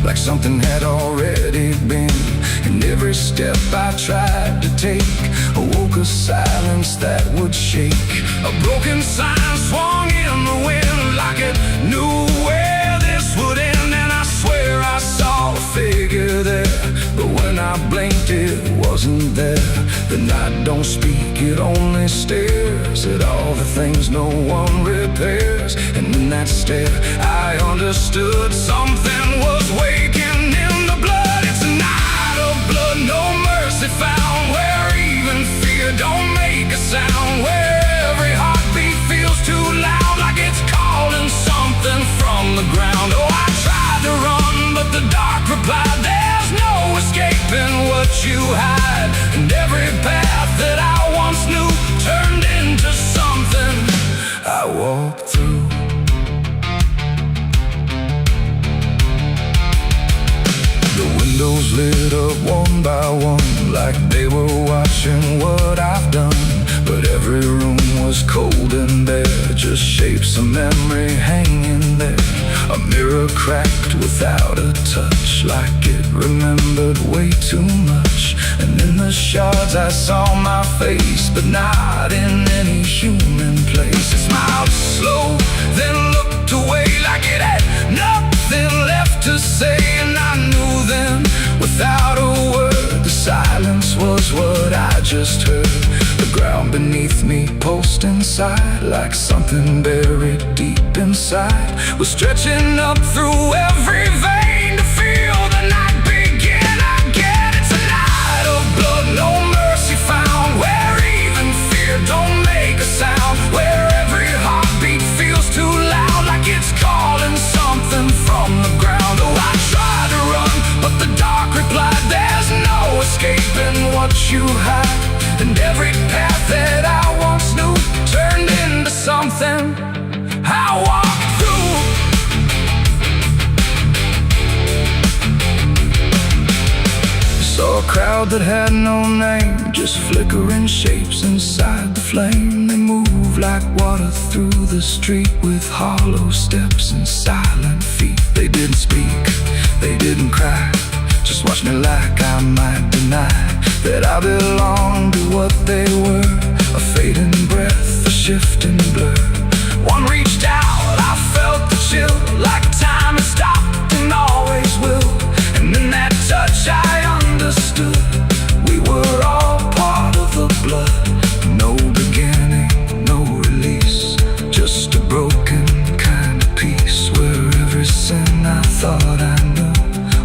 S3: like something had already been. And every step I tried to take awoke a silence that would shake. A broken sign swung in the wind, like it knew where this would end. And I swear I saw a figure there, but when I blinked it wasn't there. The night don't speak, it only stares at all the things no one repairs. And in that stare I understood something was waking in the blood. It's a night of blood, no mercy found, where even fear don't make a sound, where every heartbeat feels too loud, like it's calling something from the ground. Oh, I tried to run, but the dark replied, there's no escaping what you hide. And every path that I once knew turned into something I walked through. The windows lit up one by one, like they were watching what I've done. But every room was cold and bare, just shapes of memory hanging there. A mirror cracked without a touch, like it remembered way too much. And in the shards I saw my face, but not in any human place. It smiled slow, then looked away, like it had nothing left to say. And I knew then, without a word, the silence was what I just heard. The ground beneath me pulsed inside, like something buried deep inside was stretching up through every vein to feel the cloud that had no name, just flickering shapes inside the flame. They moved like water through the street with hollow steps and silent feet. They didn't speak, they didn't cry, just watched me like I might deny that I belonged to what they were. A fading breath, a shifting blur. One reached out, I felt the chill, like time had stopped and always will. And in that touch I understood, we were all part of the blood. No beginning, no release, just a broken kind of peace, where every sin I thought I knew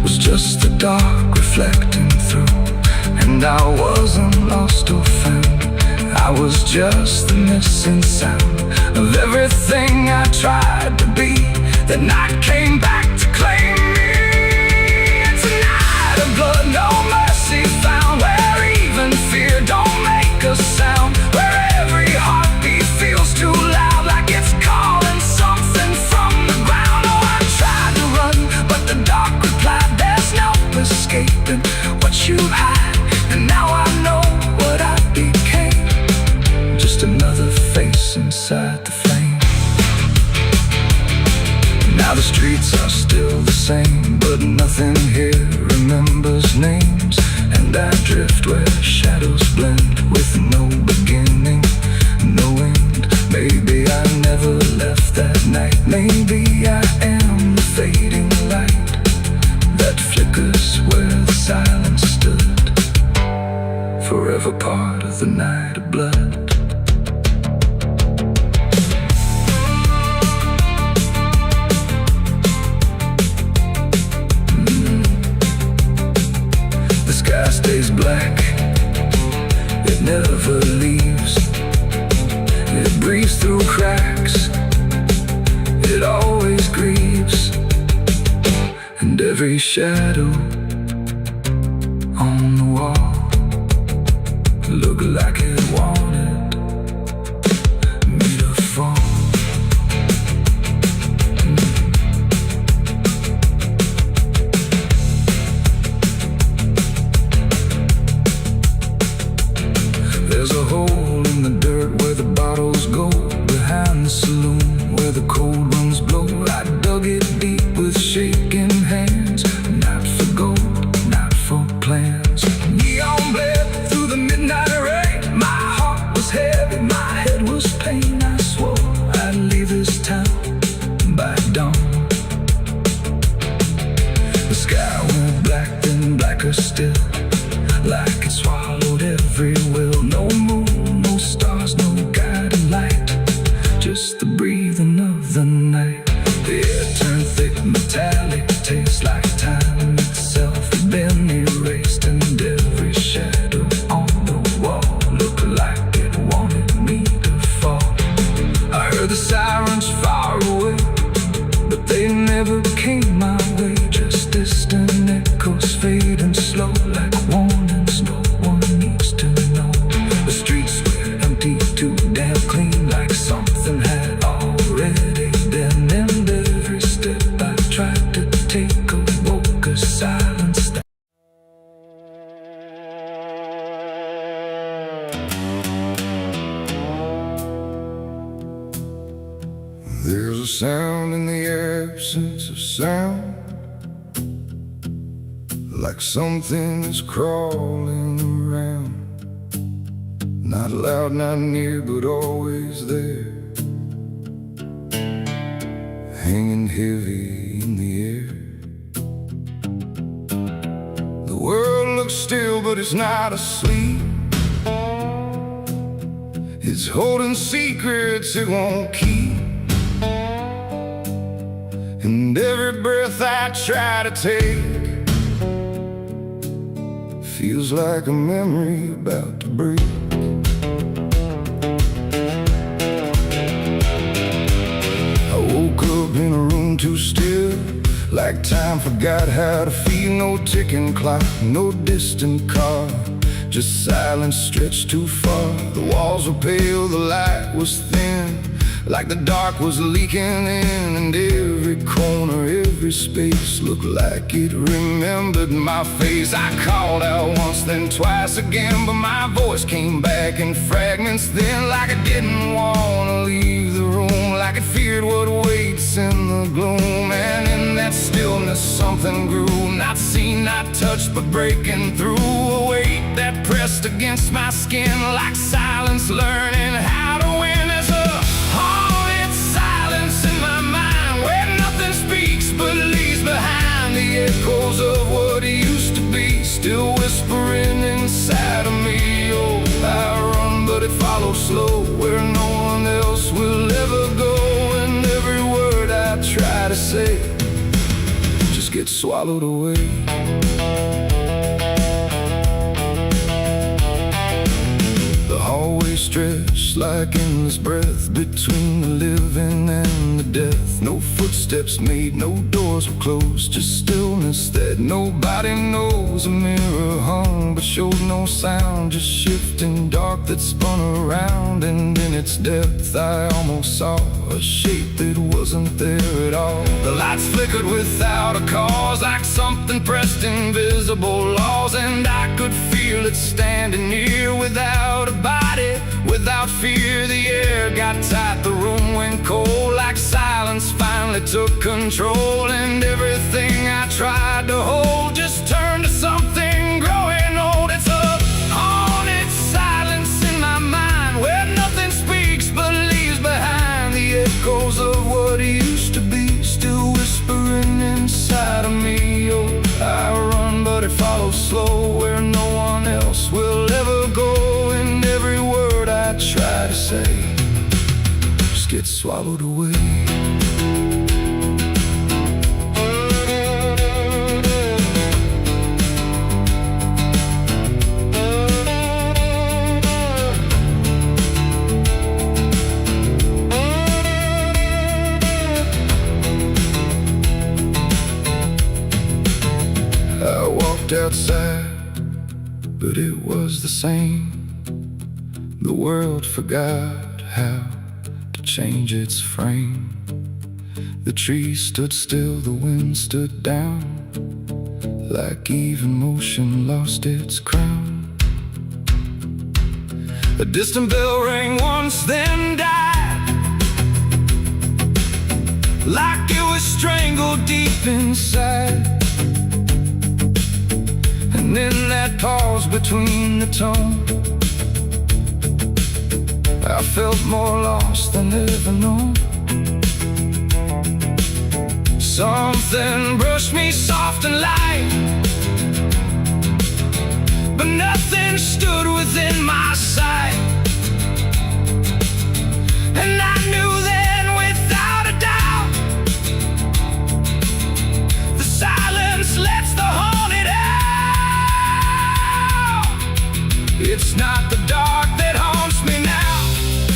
S3: was just the dark reflecting through. And I wasn't lost or found, I was just the missing sound of everything I tried to be. The night came back to claim me. It's a night of blood, no mercy found, where even fear don't make a sound, where every heartbeat feels too loud, like it's calling something from the ground. Oh, I tried to run, but the dark replied, there's no escaping what you hide. And now I know what I became, just another face inside the flame. Now the streets are still the same, but nothing here remembers names. And I drift where shadows blend with no beginning, no end. Maybe I never left that night, maybe I am the fading light that flickers where the silence stood, forever part of the night of blood. The sky stays black, it never leaves. It breathes through cracks, it always grieves. And every shadow on the wall looked like it wanted me to fall. There's a hole in the dirt where the bottles go, behind the saloon where the cold winds blow. I dug it deep with shaking hands, not for gold, not for plans. Neon bled through the midnight rain, my heart was heavy, my head was pain. I swore I'd leave this town by dawn. The sky went black, then blacker still, like it swallowed every will. No moon, no stars, no guiding light, just the breathing of the night. The air turned thick, metallic, tastes like time itself had been erased. And every shadow on the wall looked like it wanted me to fall. I heard the sirens far away, but they never came my way. Just distant echoes fading slow, like warnings no one needs to know. The streets were empty, too damn clean, like something had already been. And every step I tried to take awoke a silence that there's a sound in the absence of sound, like something is crawling around. Not loud, not near, but always there, hanging heavy in the air. The world looks still, but it's not asleep. It's holding secrets it won't keep. And every breath I try to take feels like a memory about to break. I woke up in a room too still, like time forgot how to feel. No ticking clock, no distant car, just silence stretched too far. The walls were pale, the light was thin, like the dark was leaking in, and every corner, every space looked like it remembered my face. I called out once, then twice again, but my voice came back in fragments then, like I didn't want to leave the room, like it feared what waits in the gloom. And in that stillness something grew, not seen, not touched, but breaking through. A weight that pressed against my skin, like silence learning how to win. There's a haunted silence in my mind, where nothing speaks but leaves behind the echoes of what used to be, still whispering inside of me. Oh, I run but it follows slow, where no one else will ever go, and every word I try to say just gets swallowed away. Always stretched like endless breath between the living and the death. No footsteps made, no doors were closed, just stillness that nobody knows. A mirror hung but showed no sound, just shifting dark that spun around. And in its depth I almost saw a shape that wasn't there at all. The lights flickered without a cause, like something pressed invisible laws, and I could feel it standing near without a body, without fear. The air got tight, the room went cold, like silence finally took control. And everything I tried to hold just turned to something growing old. It's a haunted silence in my mind, where nothing speaks but leaves behind the echoes of what used to be, still whispering inside of me. Oh, I run but it follows slow, where no one else will ever go, and every word I try to say just gets swallowed away. I walked outside, but it was the same. The world forgot how to change its frame. The trees stood still, the wind stood down, like even motion lost its crown. A distant bell rang once, then died, like it was strangled deep inside. And in that pause between the tone, I felt more lost than ever known. Something brushed me soft and light, but nothing stood within my sight. And I knew then without a doubt, the silence lets the haunted out. It's not the dark that haunts me now,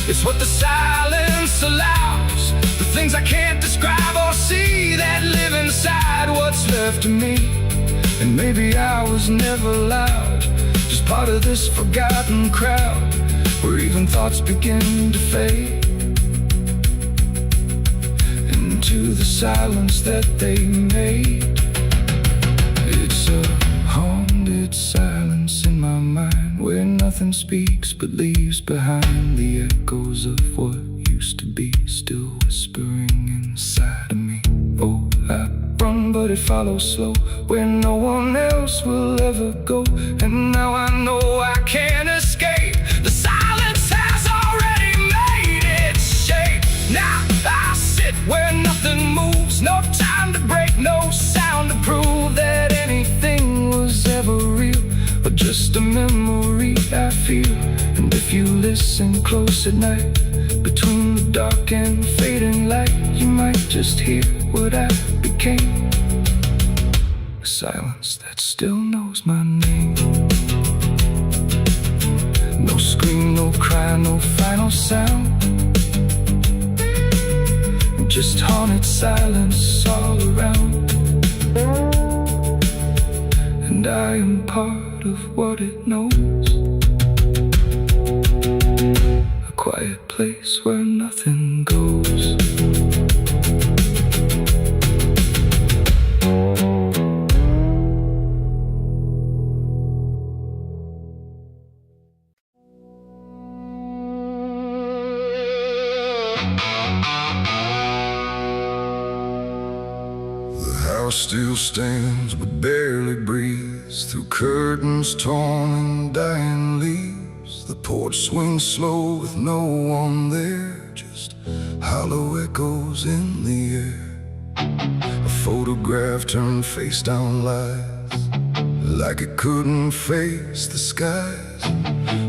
S3: it's what the silence allows. The things I can't describe or see that live inside what's left of me. And maybe I was never loud, just part of this forgotten crowd, where even thoughts begin to fade into the silence that they made. It's a haunted silence in my mind, where nothing speaks but leaves behind the echoes of what used to be, still whispering inside of me. Oh, I run but it follows slow, where no one else will ever go. And now I know I can't escape, the silence has already made its shape. Now I sit where nothing moves, no time to break, no sound to prove that anything was ever real, or just a memory I feel. And if you listen close at night, between the dark and fading light, you might just hear what I became, a silence that still knows my name. No scream, no cry, no final sound, just haunted silence all around. And I am part of what it knows, a quiet quiet place where nothing goes.
S1: The house still stands but barely breathes through curtains torn and dying leaves. The porch swings slow with no one there, just hollow echoes in the air. A photograph turned face down lies, like it couldn't face the skies.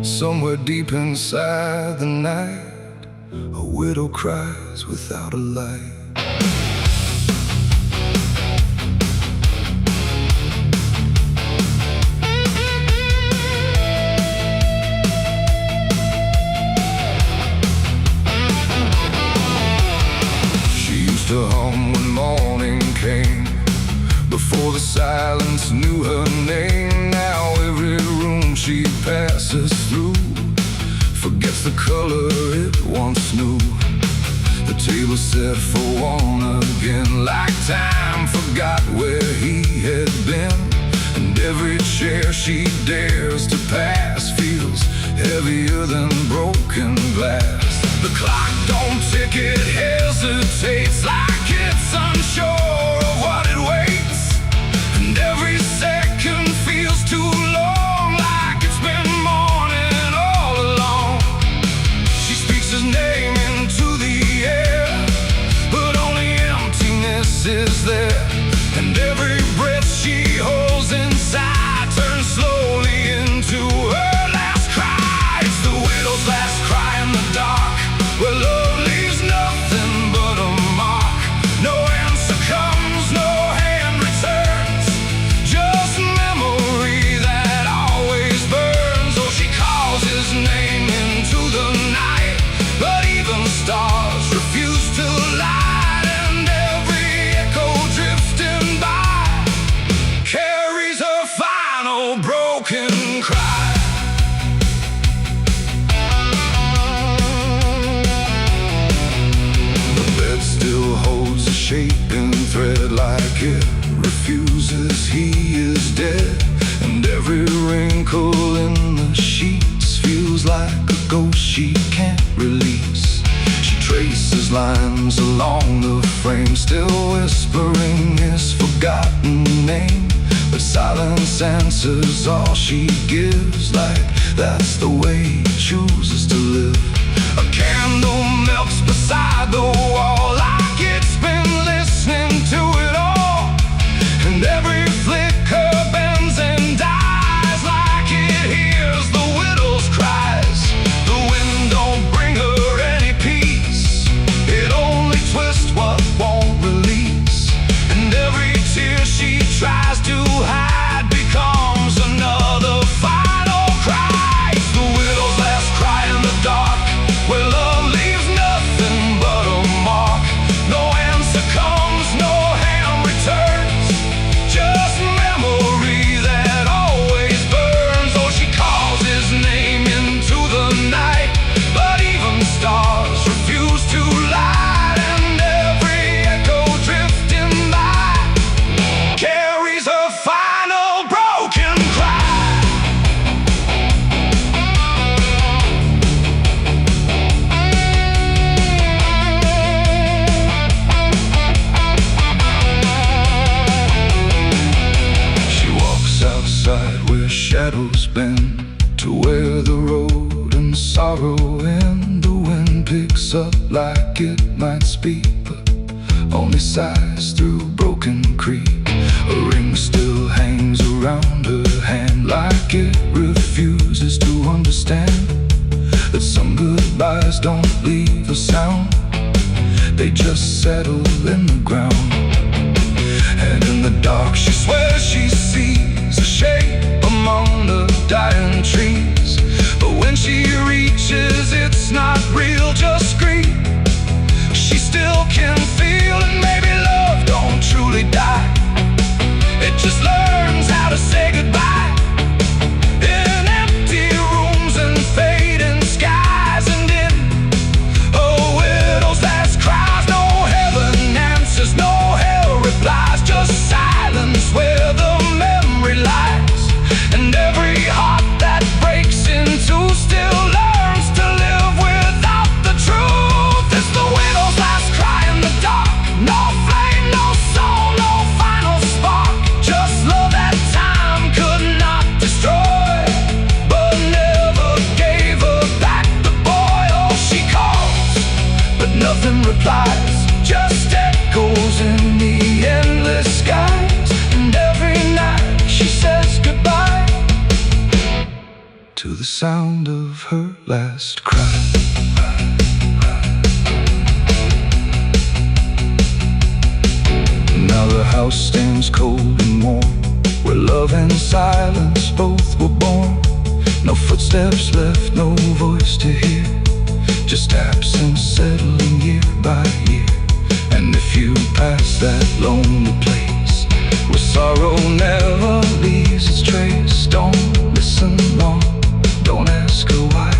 S1: Somewhere deep inside the night, a widow cries without a light. To hum when morning came, before the silence knew her name. Now every room she passes through forgets the color it once knew. The table set for one again, like time forgot where he had been. And every chair she dares to pass feels heavier than broken glass. The clock don't tick, it hesitates, like it's unsure of what it waits. And every second feels too long, like it's been mourning all along. She speaks his name into the air, but only emptiness is there. And every breath she holds inside turns slowly into her last cry. It's the widow's last cry in the dark, where love leaves nothing but a mark. No answer comes, no hand returns, just memory that always burns. Oh, she calls his name into the night, but even stars refuse to light. And every echo drifting by carries her final broken cry. Still holds a shaken thread, like it refuses he is dead. And every wrinkle in the sheets feels like a ghost she can't release. She traces lines along the frame, still whispering his forgotten name. But silence answers all she gives, like that's the way he chooses to live. A candle melts beside the wall, like it's been listening to it all. And every flicker bends and dies, like it hears the widow's cries. The wind don't bring her any peace, it only twists what won't release. And every tear she tries to hide becomes another final cry. It's the widow's last cry in the dark, where love leaves nothing but a mark. No answer comes, no hand returns, just memory that always burns. Oh, she calls his name into the night, but even stars refuse to light. And every echo drifting by carries her final broken cry. She walks outside where shadows bend, to where the road and sorrow end. The wind picks up like it might speak, but only sighs through broken creek. A ring still hangs around her hand, like it refuses to understand that some goodbyes don't leave a sound, they just settle in the ground. And in the dark she swears she sees a shape among the dying trees. But when she reaches, it's not real, just scream. She still can feel, and maybe love don't truly die, it just learns how to say goodbye. In empty rooms and fading skies, and in
S2: Nothing replies, just echoes in the endless skies. And every night she says goodbye to the sound of her last cry. Now the house stands cold and warm, where love and silence both were born. No footsteps left, no voice to hear, just absence settling year by year. And if you pass that lonely place where sorrow never leaves its trace, don't listen long, don't ask her why,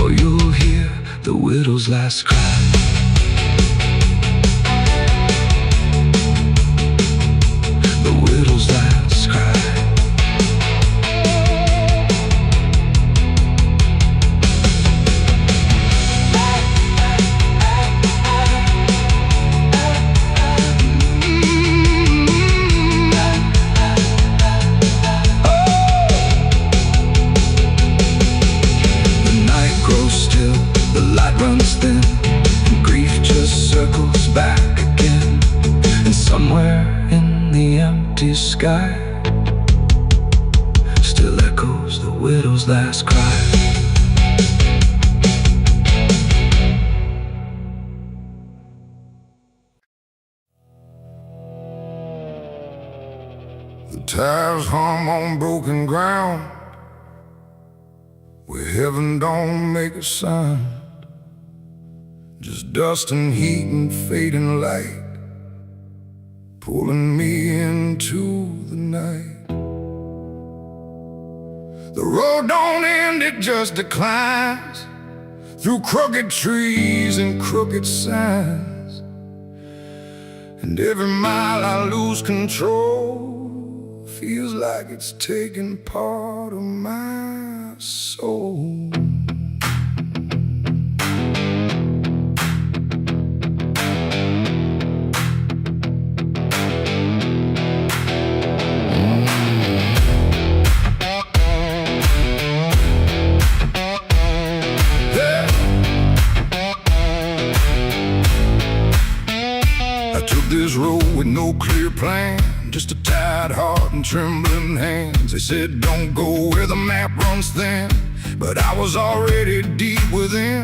S2: or you'll hear the widow's last cry. Widow's last cry. The night grows still, the light runs thin, and grief just circles back again. And somewhere in the empty sky still echoes the widow's last cry.
S1: The tires hum on broken ground, where heaven don't make a sound, just dust and heat and fading light, pulling me into the night. The road don't end, it just declines through crooked trees and crooked signs. And every mile I lose control feels like it's taking part of my soul. This road with no clear plan, just a tired heart and trembling hands. They said don't go where the map runs thin, but I was already deep within.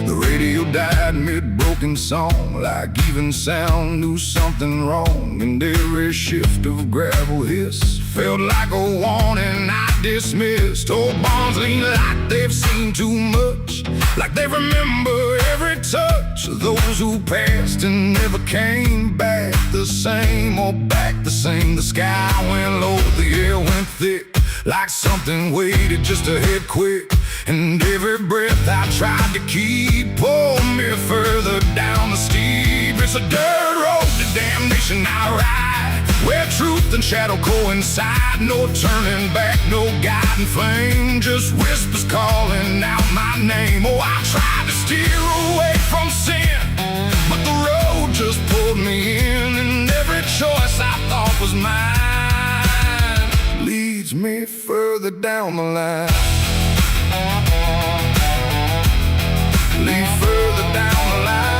S1: The radio died mid-broken song, like even sound knew something wrong. And every shift of gravel hiss felt like a warning I dismissed. Old bonds lean like they've seen too much, like they remember every touch of those who passed and never came back the same, or back the same. The sky went low, the air went thick, like something waited just to hit quick. And every breath I tried to keep pulled me further down the steep. It's a dirt road to damnation I ride, where truth and shadow coincide. No turning back, no guiding flame, just whispers calling out my name. Oh, I tried to steer away from sin, but the road just pulled me in. And every choice I thought was mine leads me further down the line. Lead further down the line.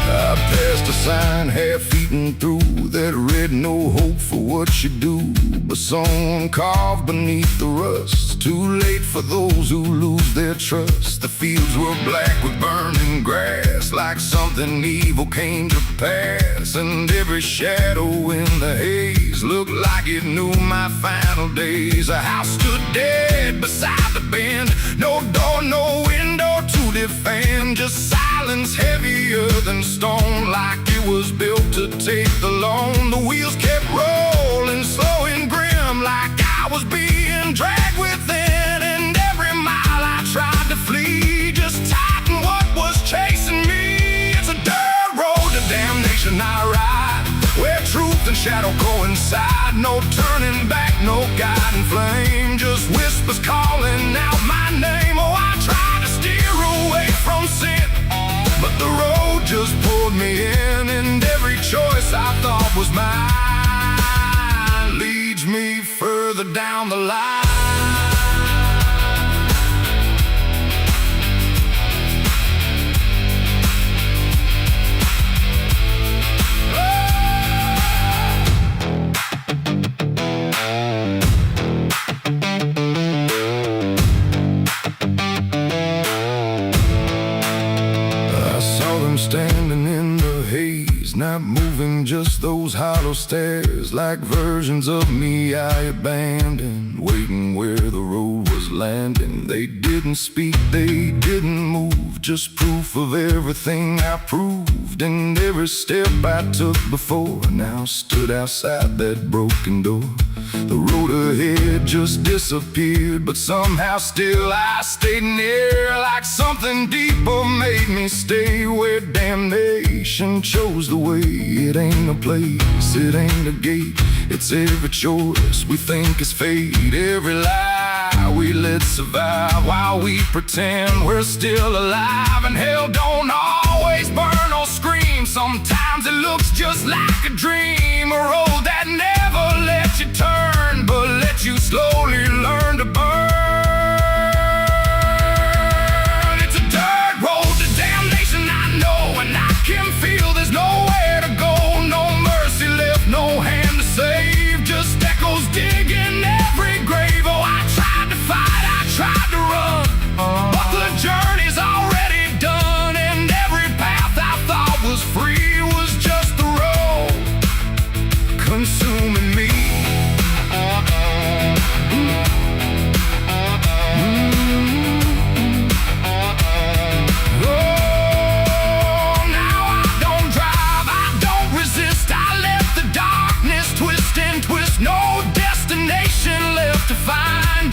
S1: I passed a sign half-eaten through that read no hope for what you do, but someone carved beneath the rust. Too late for those who lose their trust. The fields were black with burning grass, like something evil came to pass. And every shadow in the haze looked like it knew my final days. A house stood dead beside the bend, no door, no window to defend, just silence heavier than stone, like it was built to take the loan. The wheels kept rolling slow and grim, like I was being dragged within. And every mile I tried to flee just tightened what was chasing me. It's a dirt road to damnation I ride, where truth and shadow coincide. No turning back, no guiding flame, just whispers calling out my name. Oh, I tried to steer away from sin, but the road just pulled me in. And every choice I thought was mine leads me further down the line.
S3: just those hollow stares, like versions of me I abandoned, waiting where the road was landing. They didn't speak, they didn't move, just proof of everything I proved, and every step I took before now stood outside that broken door. The road ahead just disappeared, but somehow still I stayed near, like something deeper made me stay where damnation chose the way. It ain't a place, it ain't a gate, it's every choice we think is fate, every lie we let survive while we pretend we're still alive. And hell don't always burn or scream, sometimes it looks just like a dream, a road that never lets you turn but lets you slowly learn to burn. It's a dirt road to damnation, I know, and I can feel there's nowhere to go, no mercy left, no hand to save, just echoes digging every grave. Oh, I tried to fight, I tried to run, but the journey's already done, and every path I thought was free was just the road consuming me.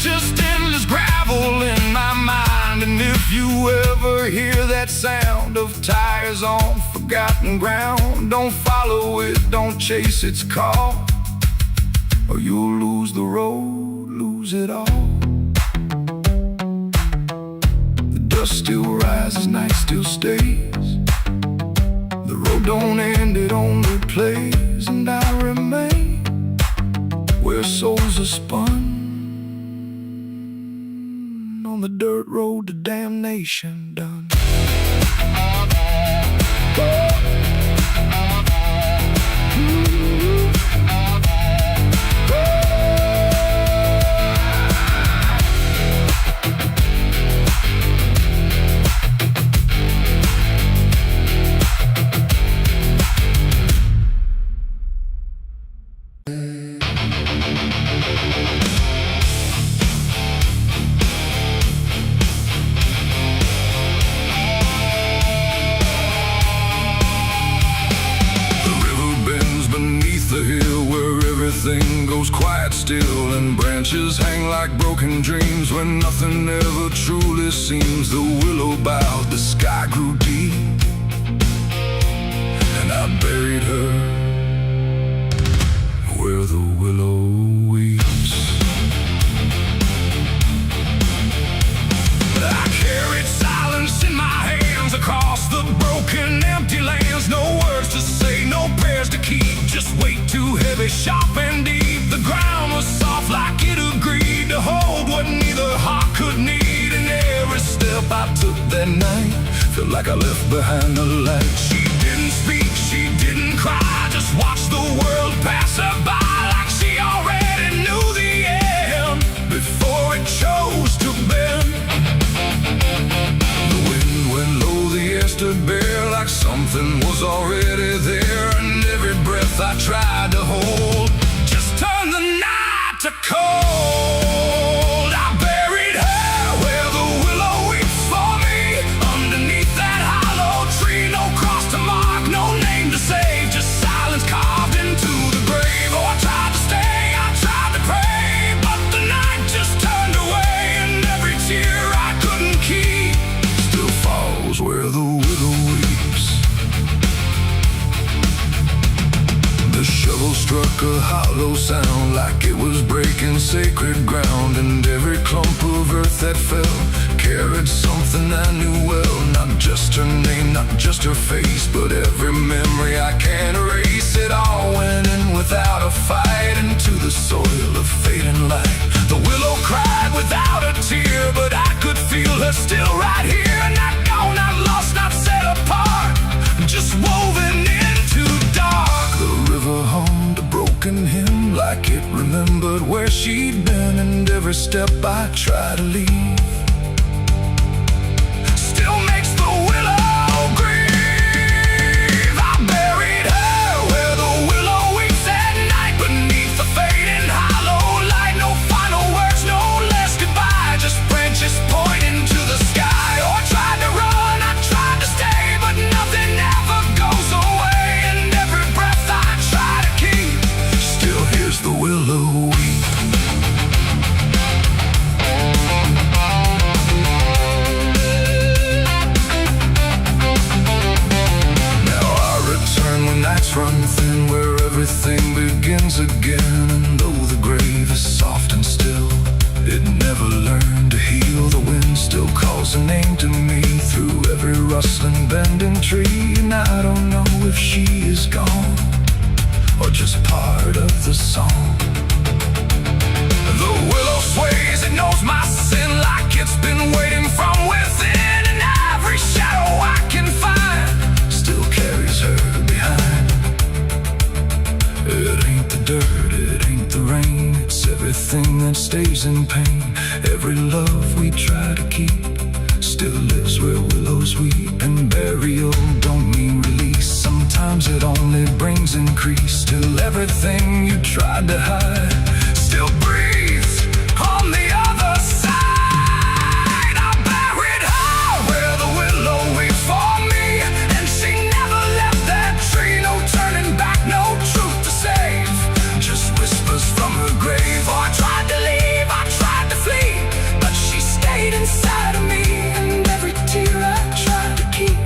S3: Just endless gravel in my mind. And if you ever hear that sound of tires on forgotten ground, don't follow it, don't chase its call, or you'll lose the road, lose it all. The dust still rises, night still stays, the road don't end, it only plays, and I remain where souls are spun, on the dirt road to damnation done. Everything goes quiet still, and branches hang like broken dreams when nothing ever truly seems. The willow bowed, the sky grew deep, and I buried her where the willow weeps. I carried silence in my hands across the broken empty lands. No words to say, no prayers to keep, just weight too heavy, sharp and deep. The ground was soft like it agreed to hold what neither heart could need. And every step I took that night felt like I left behind a light. She didn't speak, she didn't cry, just watched the world pass her by, like she already knew the end before it chose to bend. The wind went low, the air stood bare, like something was already there, and every breath I tried to hold just turned the night to cold. I buried her where the willow weeps for me, underneath that hollow tree. No cross to mark, no name to save, just silence carved into the grave. Oh, I tried to stay, I tried to pray, but the night just turned away, and every tear I couldn't keep still falls where the willow weeps. The shovel struck a hollow sound like it was breaking sacred ground, and every clump of earth that fell carried something I knew well. Not just her name, not just her face, but every memory I can't erase. It all went in without a fight into the soil of fading light. The willow cried without a tear, but I could feel her still right here. Not gone, not lost, not set apart, just woven into dark. The river hummed a broken hymn like it remembered where she'd been, and every step I try to leave still makes the willow grieve. I buried her where the
S2: calls her name to me through every rustling bending tree. And I don't know if she is gone or just part of the song. The willow sways, it knows my sin like it's been waiting from within. And every shadow I can find still carries her behind. It ain't the dirt, it ain't the rain, it's everything that stays in pain. Every love we try to keep still lives where willows weep. And burial don't mean release, sometimes it only brings increase. Till everything you tried to hide still breathes on the other side. I buried her where the willow weeps for me, and she never left that tree. No turning back, no truth to save, just whispers from her grave. Oh, I tried to leave, I tried to flee, but she stayed inside of me. And every tear I tried to keep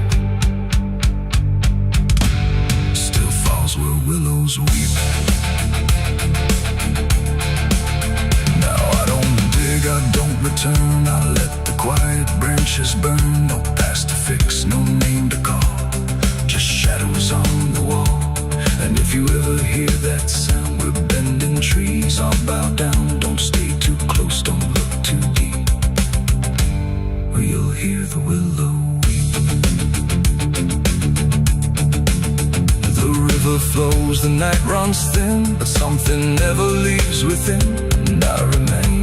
S2: still falls where willows weep. I don't return, I let the quiet branches burn. No past to fix, no name to call, just shadows on the wall. And if you ever hear that sound, we're bending trees, I'll bow down. Don't stay too close, don't look too deep, or you'll hear the willow weep. The river flows, the night runs thin, but something never leaves within. And I remain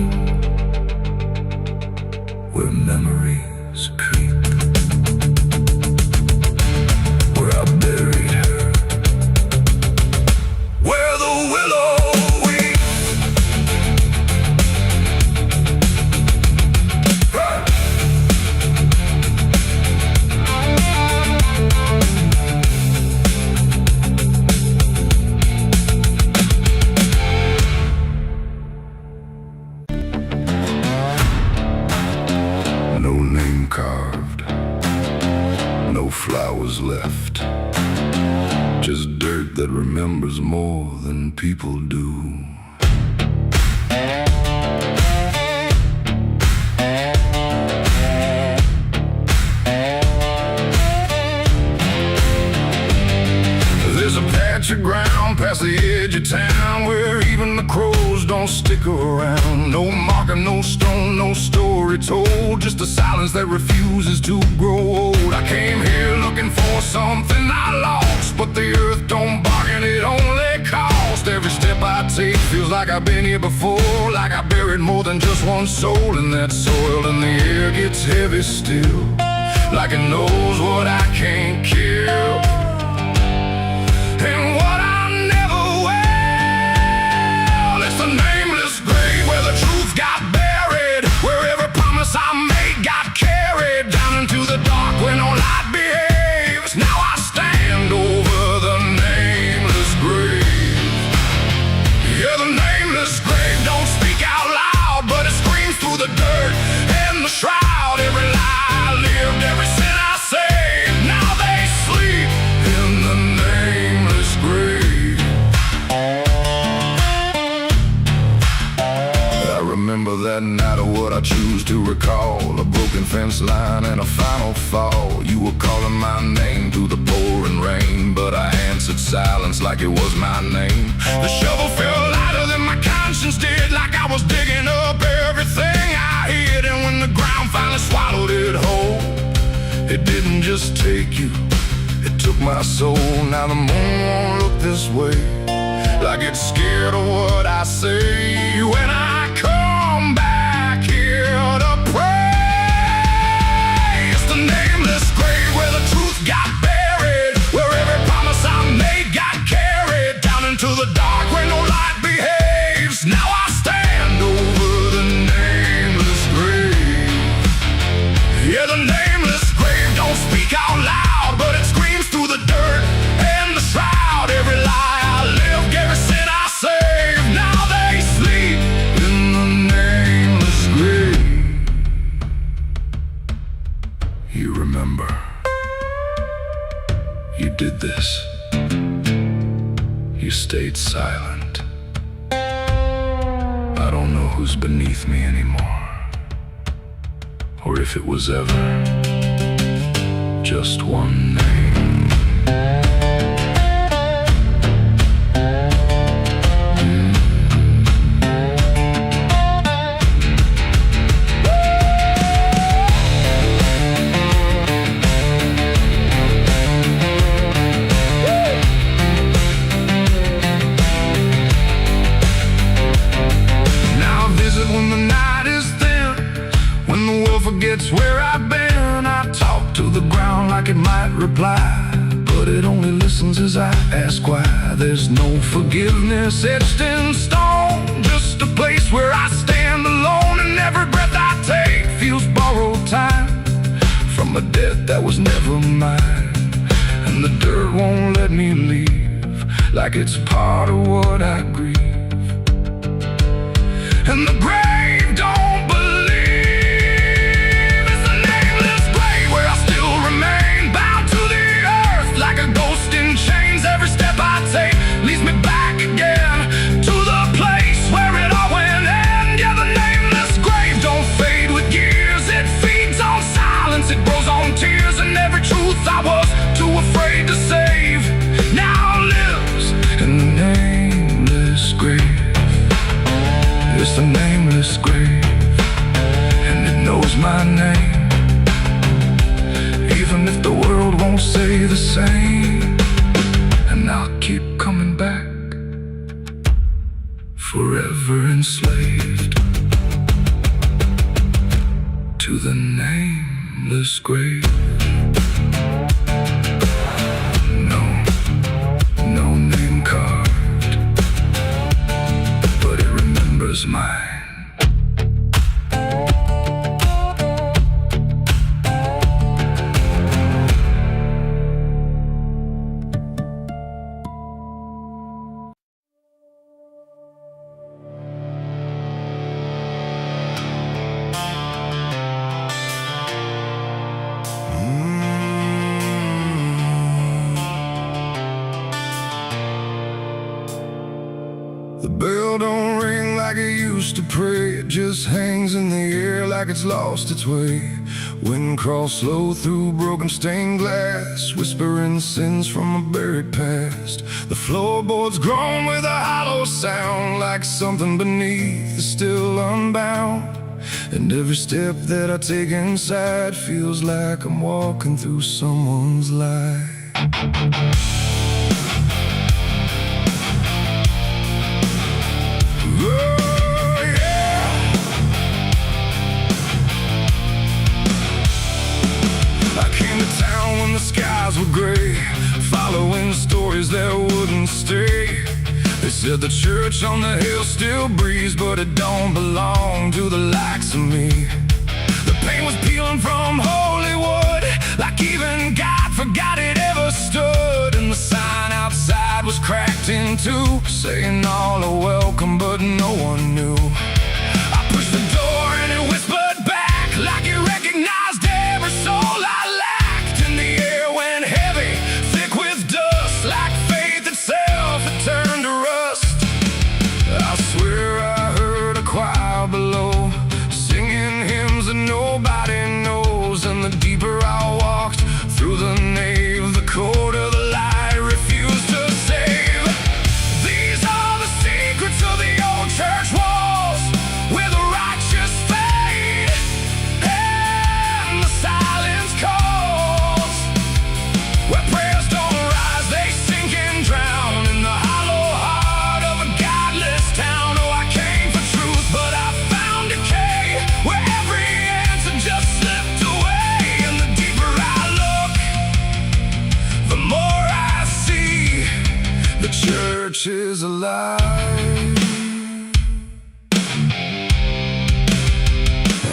S2: where memories creep, where I buried her, where the willow weeps. No name carved, no flowers left, just dirt that remembers more than people do. There's a patch of ground past the edge of town where even the crows don't stick around. No marker, no stone, no story told, just a silence that refuses to grow old. I came here looking for something I lost, but the earth don't bargain, it only cost. Every step I take feels like I've been here before, like I buried more than just one soul in that soil. And the air gets heavy still, like it knows what I can't kill, and what I never will. It's the nameless grave where the truth got buried, where every promise I made got carried down into the dark where no light behaves. Now I stand over the nameless grave. Yeah, the nameless grave don't speak out loud, but it screams through the dirt and the shroud. Every lie I lived, every sin I saved, now they sleep in the nameless grave. I remember that night of what I choose to recall, a broken fence line and a final fall. You were calling my name through the pouring rain, but I answered silence like it was my name. The shovel felt lighter than my conscience did, like I was digging up everything I hid. And when the ground finally swallowed it whole, it didn't just take you, it took my soul. Now the moon won't look this way, like it's scared of what I say. When I come back here to pray, it's the nameless grave where the truth got buried, where every promise I made got carried down into the dark where no light behaves. Now I stand over the nameless grave. Yeah, the nameless grave don't speak out loud, but it screams through the dirt and the shroud. Every lie I lived, every sin I saved, now they sleep in the nameless grave. You remember, you did this. You stayed silent. I don't know who's beneath me anymore,
S1: or if it was ever just one name.
S3: Forgets where I've been. I talk to the ground like it might reply, but it only listens as I ask why. There's no forgiveness etched in stone, just a place where I stand alone, and every breath I take feels borrowed time from a debt that was never mine. And the dirt won't let me leave, like it's part of what I grieve. And the grave don't believe. Leads me back again to the place where it all went end. Yeah, the nameless grave don't fade with years. It feeds on silence, it grows on tears, and every truth I was too afraid to save now lives in the nameless grave. It's the nameless grave, and it knows my name, even if the world won't say the same. And I'll keep coming back, forever enslaved to the nameless grave. No name carved, but it remembers mine. The bell don't ring like it used to pray. It just hangs in the air like it's lost its way. Wind crawls slow through broken stained glass, whispering sins from a buried past. The floorboards groan with a hollow sound, like something beneath is still unbound. And every step that I take inside feels like I'm walking through someone's life. Oh, yeah. I came to town when the skies were gray, following stories that wouldn't stay. They said the church on the hill still breathes, but it don't belong to the likes of me. The paint was peeling from Hollywood, like even God forgot it ever stood. And the sign outside was cracked in two, saying all are welcome, but no one knew. I pushed the door and it whispered back, like it recognized every soul I lacked. And the air went heavy, thick with dust, like faith itself, it turned to rust. I swear I heard a choir below, singing hymns that nobody knows. And the deeper I walked through the nave, the colder the light refused to save. These are the secrets of the old church walls, where the righteous fade and the silence calls, where prayers don't rise, they sink and drown in the hollow heart of a godless town. Oh, I came for truth, but I found decay, where every answer just slipped away. And the deeper I look, the more I see the church is alive,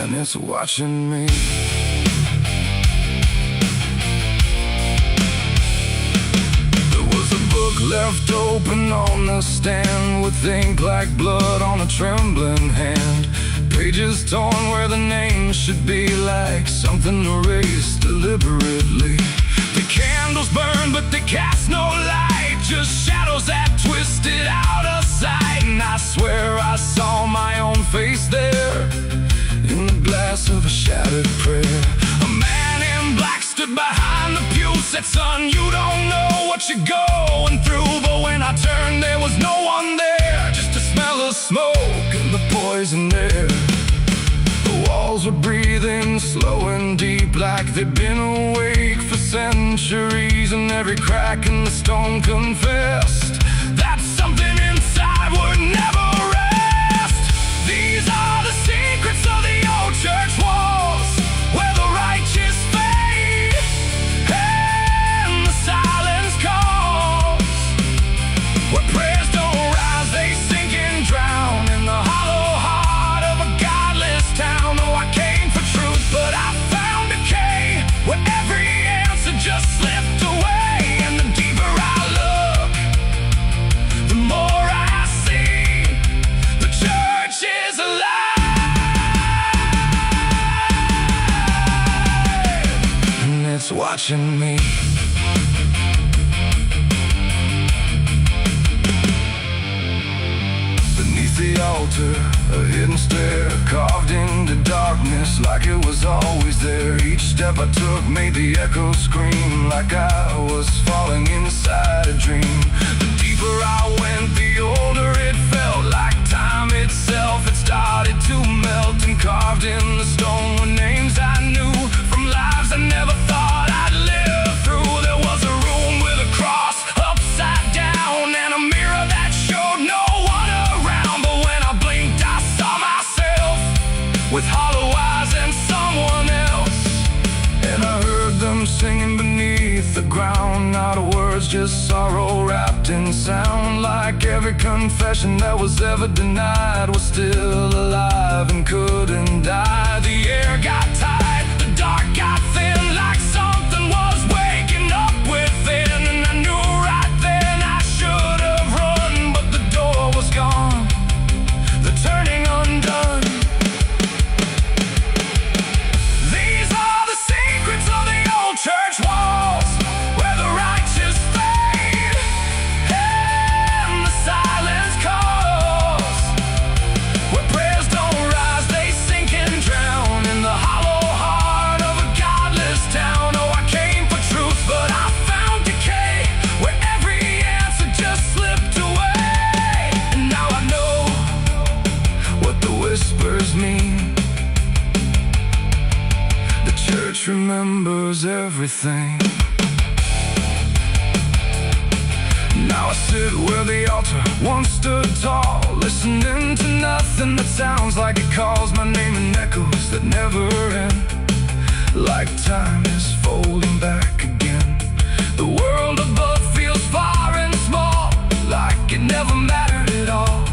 S3: and it's watching me. There was a book left open on the stand, with ink like blood on a trembling hand. Pages torn where the names should be, like something erased deliberately. The candles burn, but they cast no light, just shadows that twisted out of sight. And I swear I saw my own face there, in the glass chaos of a shattered prayer.
S2: A man in black stood behind the pew, said, son, you don't know what you're going through. But when I turned, there was no one there, just a smell of smoke and the poison air. The walls were breathing slow and deep, like they'd been awake for centuries, and every crack in the stone confessed that something inside would never rest. These are the secrets of the old church walls, where the righteous fade and the silence calls, where prayers don't rise, they sink and drown in the hollow heart of a godless town. Oh, I came for truth, but I found decay, where every answer just slipped away. And the deeper I look, the more I see the church is alive,
S3: And it's watching me. Beneath the altar, a hidden stair carved into darkness like it was always there. Each step I took made the echo scream like I was falling inside a dream. The deeper I went, the older it felt, like time itself. It started to melt, and carved in the stone were names I knew from lives I never thought I'd live through. There was a room with a cross upside down, and a mirror that showed no one around. But when I blinked, I saw myself with hollow eyes and someone else. And I heard them singing beneath the ground, not a words, just sorrow wrapped in sound. Like every confession that was ever denied was still alive and couldn't die. The air got tight, the dark got thin, like something was waking up within. And I knew right then I should have run, but the door was gone, the turning undone. These are the secrets of the old church walls, where the righteous fade and the silence calls, where prayers don't rise, they sink and drown in the hollow heart of a godless town. Oh, I came for truth, but I found decay, where every answer just slipped away. And now I know what the whispers mean. The church remembers everything. Now I sit where the altar once stood tall, listening to nothing that sounds like it calls my name in echoes that never end. Like time is folding back again. The world above feels far and small, like it never mattered at all.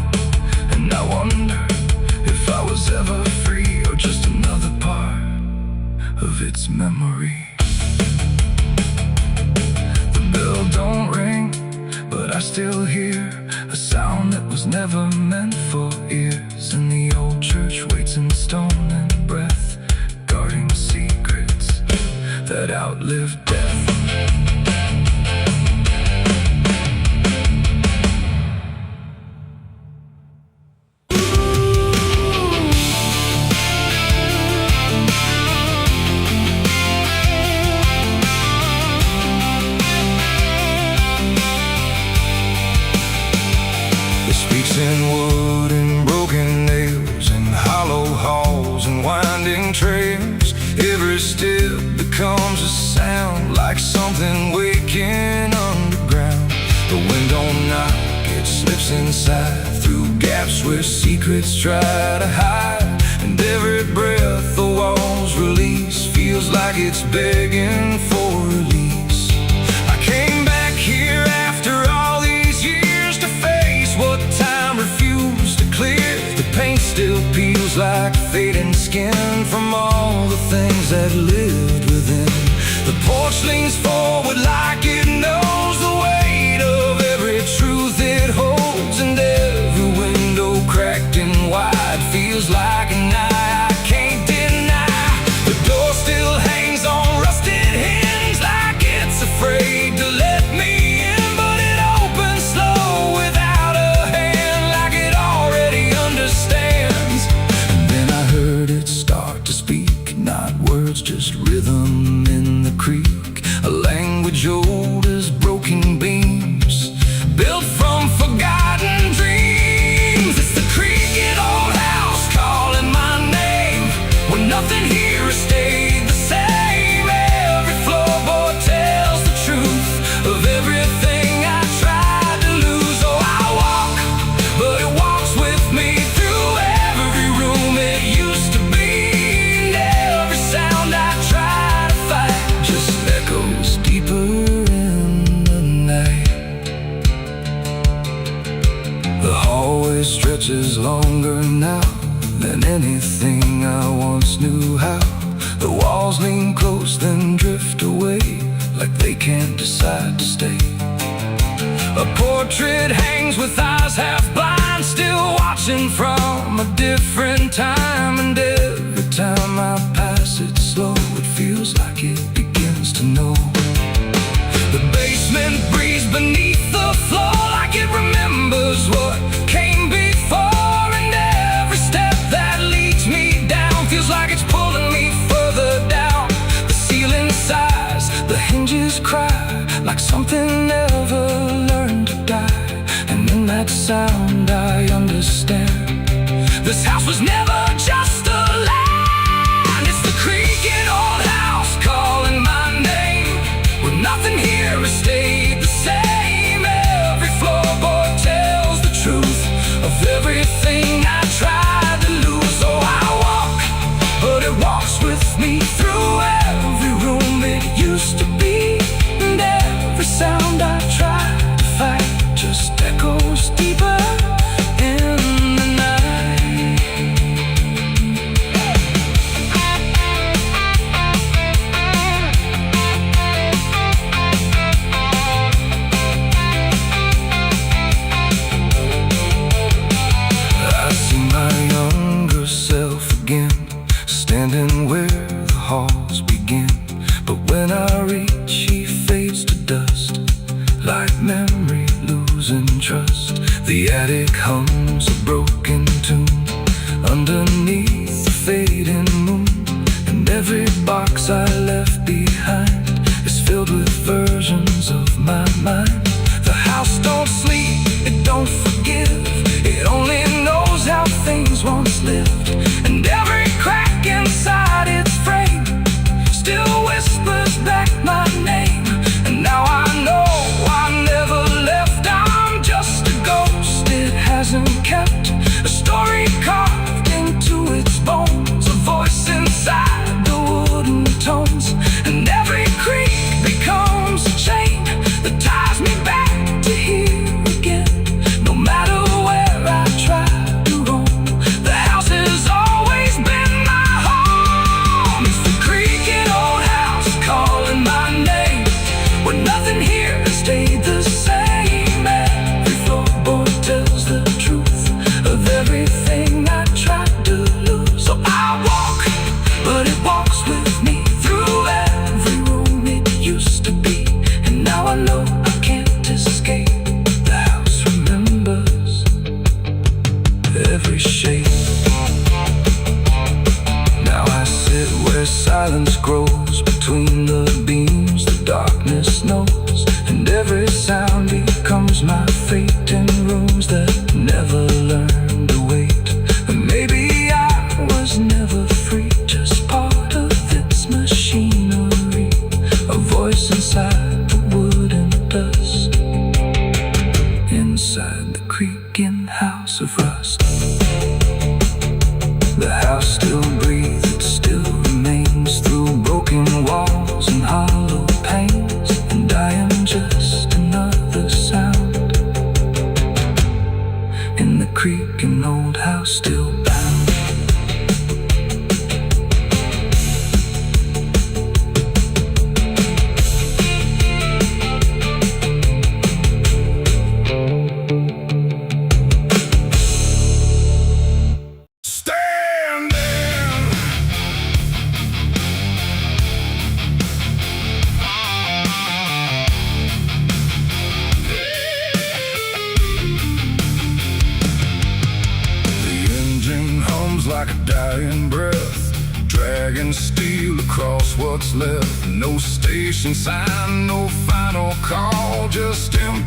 S3: And I wonder if I was ever free, or just another part of its memory. The bell don't ring, but I still hear a sound that was never meant for ears. And the old church waits in stone and breath, guarding secrets that outlive death. Speaks in wood and broken nails, and hollow halls and winding trails. Every step becomes a sound, like something waking underground. The wind don't knock, it slips inside, through gaps where secrets try to hide. And every breath the walls release feels like it's begging for release. I came back here after all these years to face what time refused to clear. The paint still peels like fading skin from all the things that lived within. The porch leans forward like it knows the weight of every truth it holds, and every window cracked and wide feels like an eye I can't deny. The door still hangs on rusted hinges, like it's afraid to let me in, but it opens slow without a hand, like it already understands. And then I heard it start to speak, just rhythm in the creek, a language old as broken beams, built from forgotten dreams. It's the creaking old house calling my name, when nothing here has stayed the same. Every floorboard tells the truth of everything I tried to lose. Oh, I walk, but it walks with me through every room it used to be. And every sound I try to fight just echoes deeper in the night. The hallway stretches longer now than anything I once knew how. The walls lean close then drift away, like they can't decide to stay. A portrait hangs with eyes half blind, still watching from a different time. And every time I pass it slow, it feels like it begins to know. The basement breathes beneath the floor, like it remembers what came before. And every step that leads me down feels like it's pulling me further down. The ceiling sighs, the hinges cry, like something never learned to die. And in that sound I understand, this house was never just a land. It's the creaking old house calling my name, when nothing here has stayed the same. Every floorboard tells the truth of everything I tried to lose. Oh, I walk, but it walks with me through every room it used to be. And every sound I try to fight just echoes deeper in the night. I see my younger self again, standing where the halls begin. But when I reach, he fades to dust, like memory losing trust. The attic hums a broken tune underneath the fading moon. And every box I left behind is filled with versions of my mind. The house don't sleep, it don't forgive, it only knows how things once lived. And every crack inside its frame still whispers back my name. And now I know I never left, I'm just a ghost it hasn't kept. A story carved into its bones, a voice inside the wooden tones. And every creak becomes a chain that ties me back to here again. No matter where I try to roam, the house has always been my home. It's the creaking old house calling my name, when nothing here has stayed the same. Every floorboard tells the truth of everything I tried to lose. So I walk, but it walks with me through every room it used to be. And now I know I can't escape. The house remembers every shape. Now I sit where silence grows between the beams, the darkness knows. And every sound becomes my fate in rooms that never learned to wait. And maybe I was never free, just part of its machinery, a voice inside the wooden dust, inside the creaking house of rust. The house still breathes, it still remains through broken walls and hollow panes. And I am just another sound in the creaking old house still bound.
S1: dragging steel across what's left. No station sign, no final call, just empty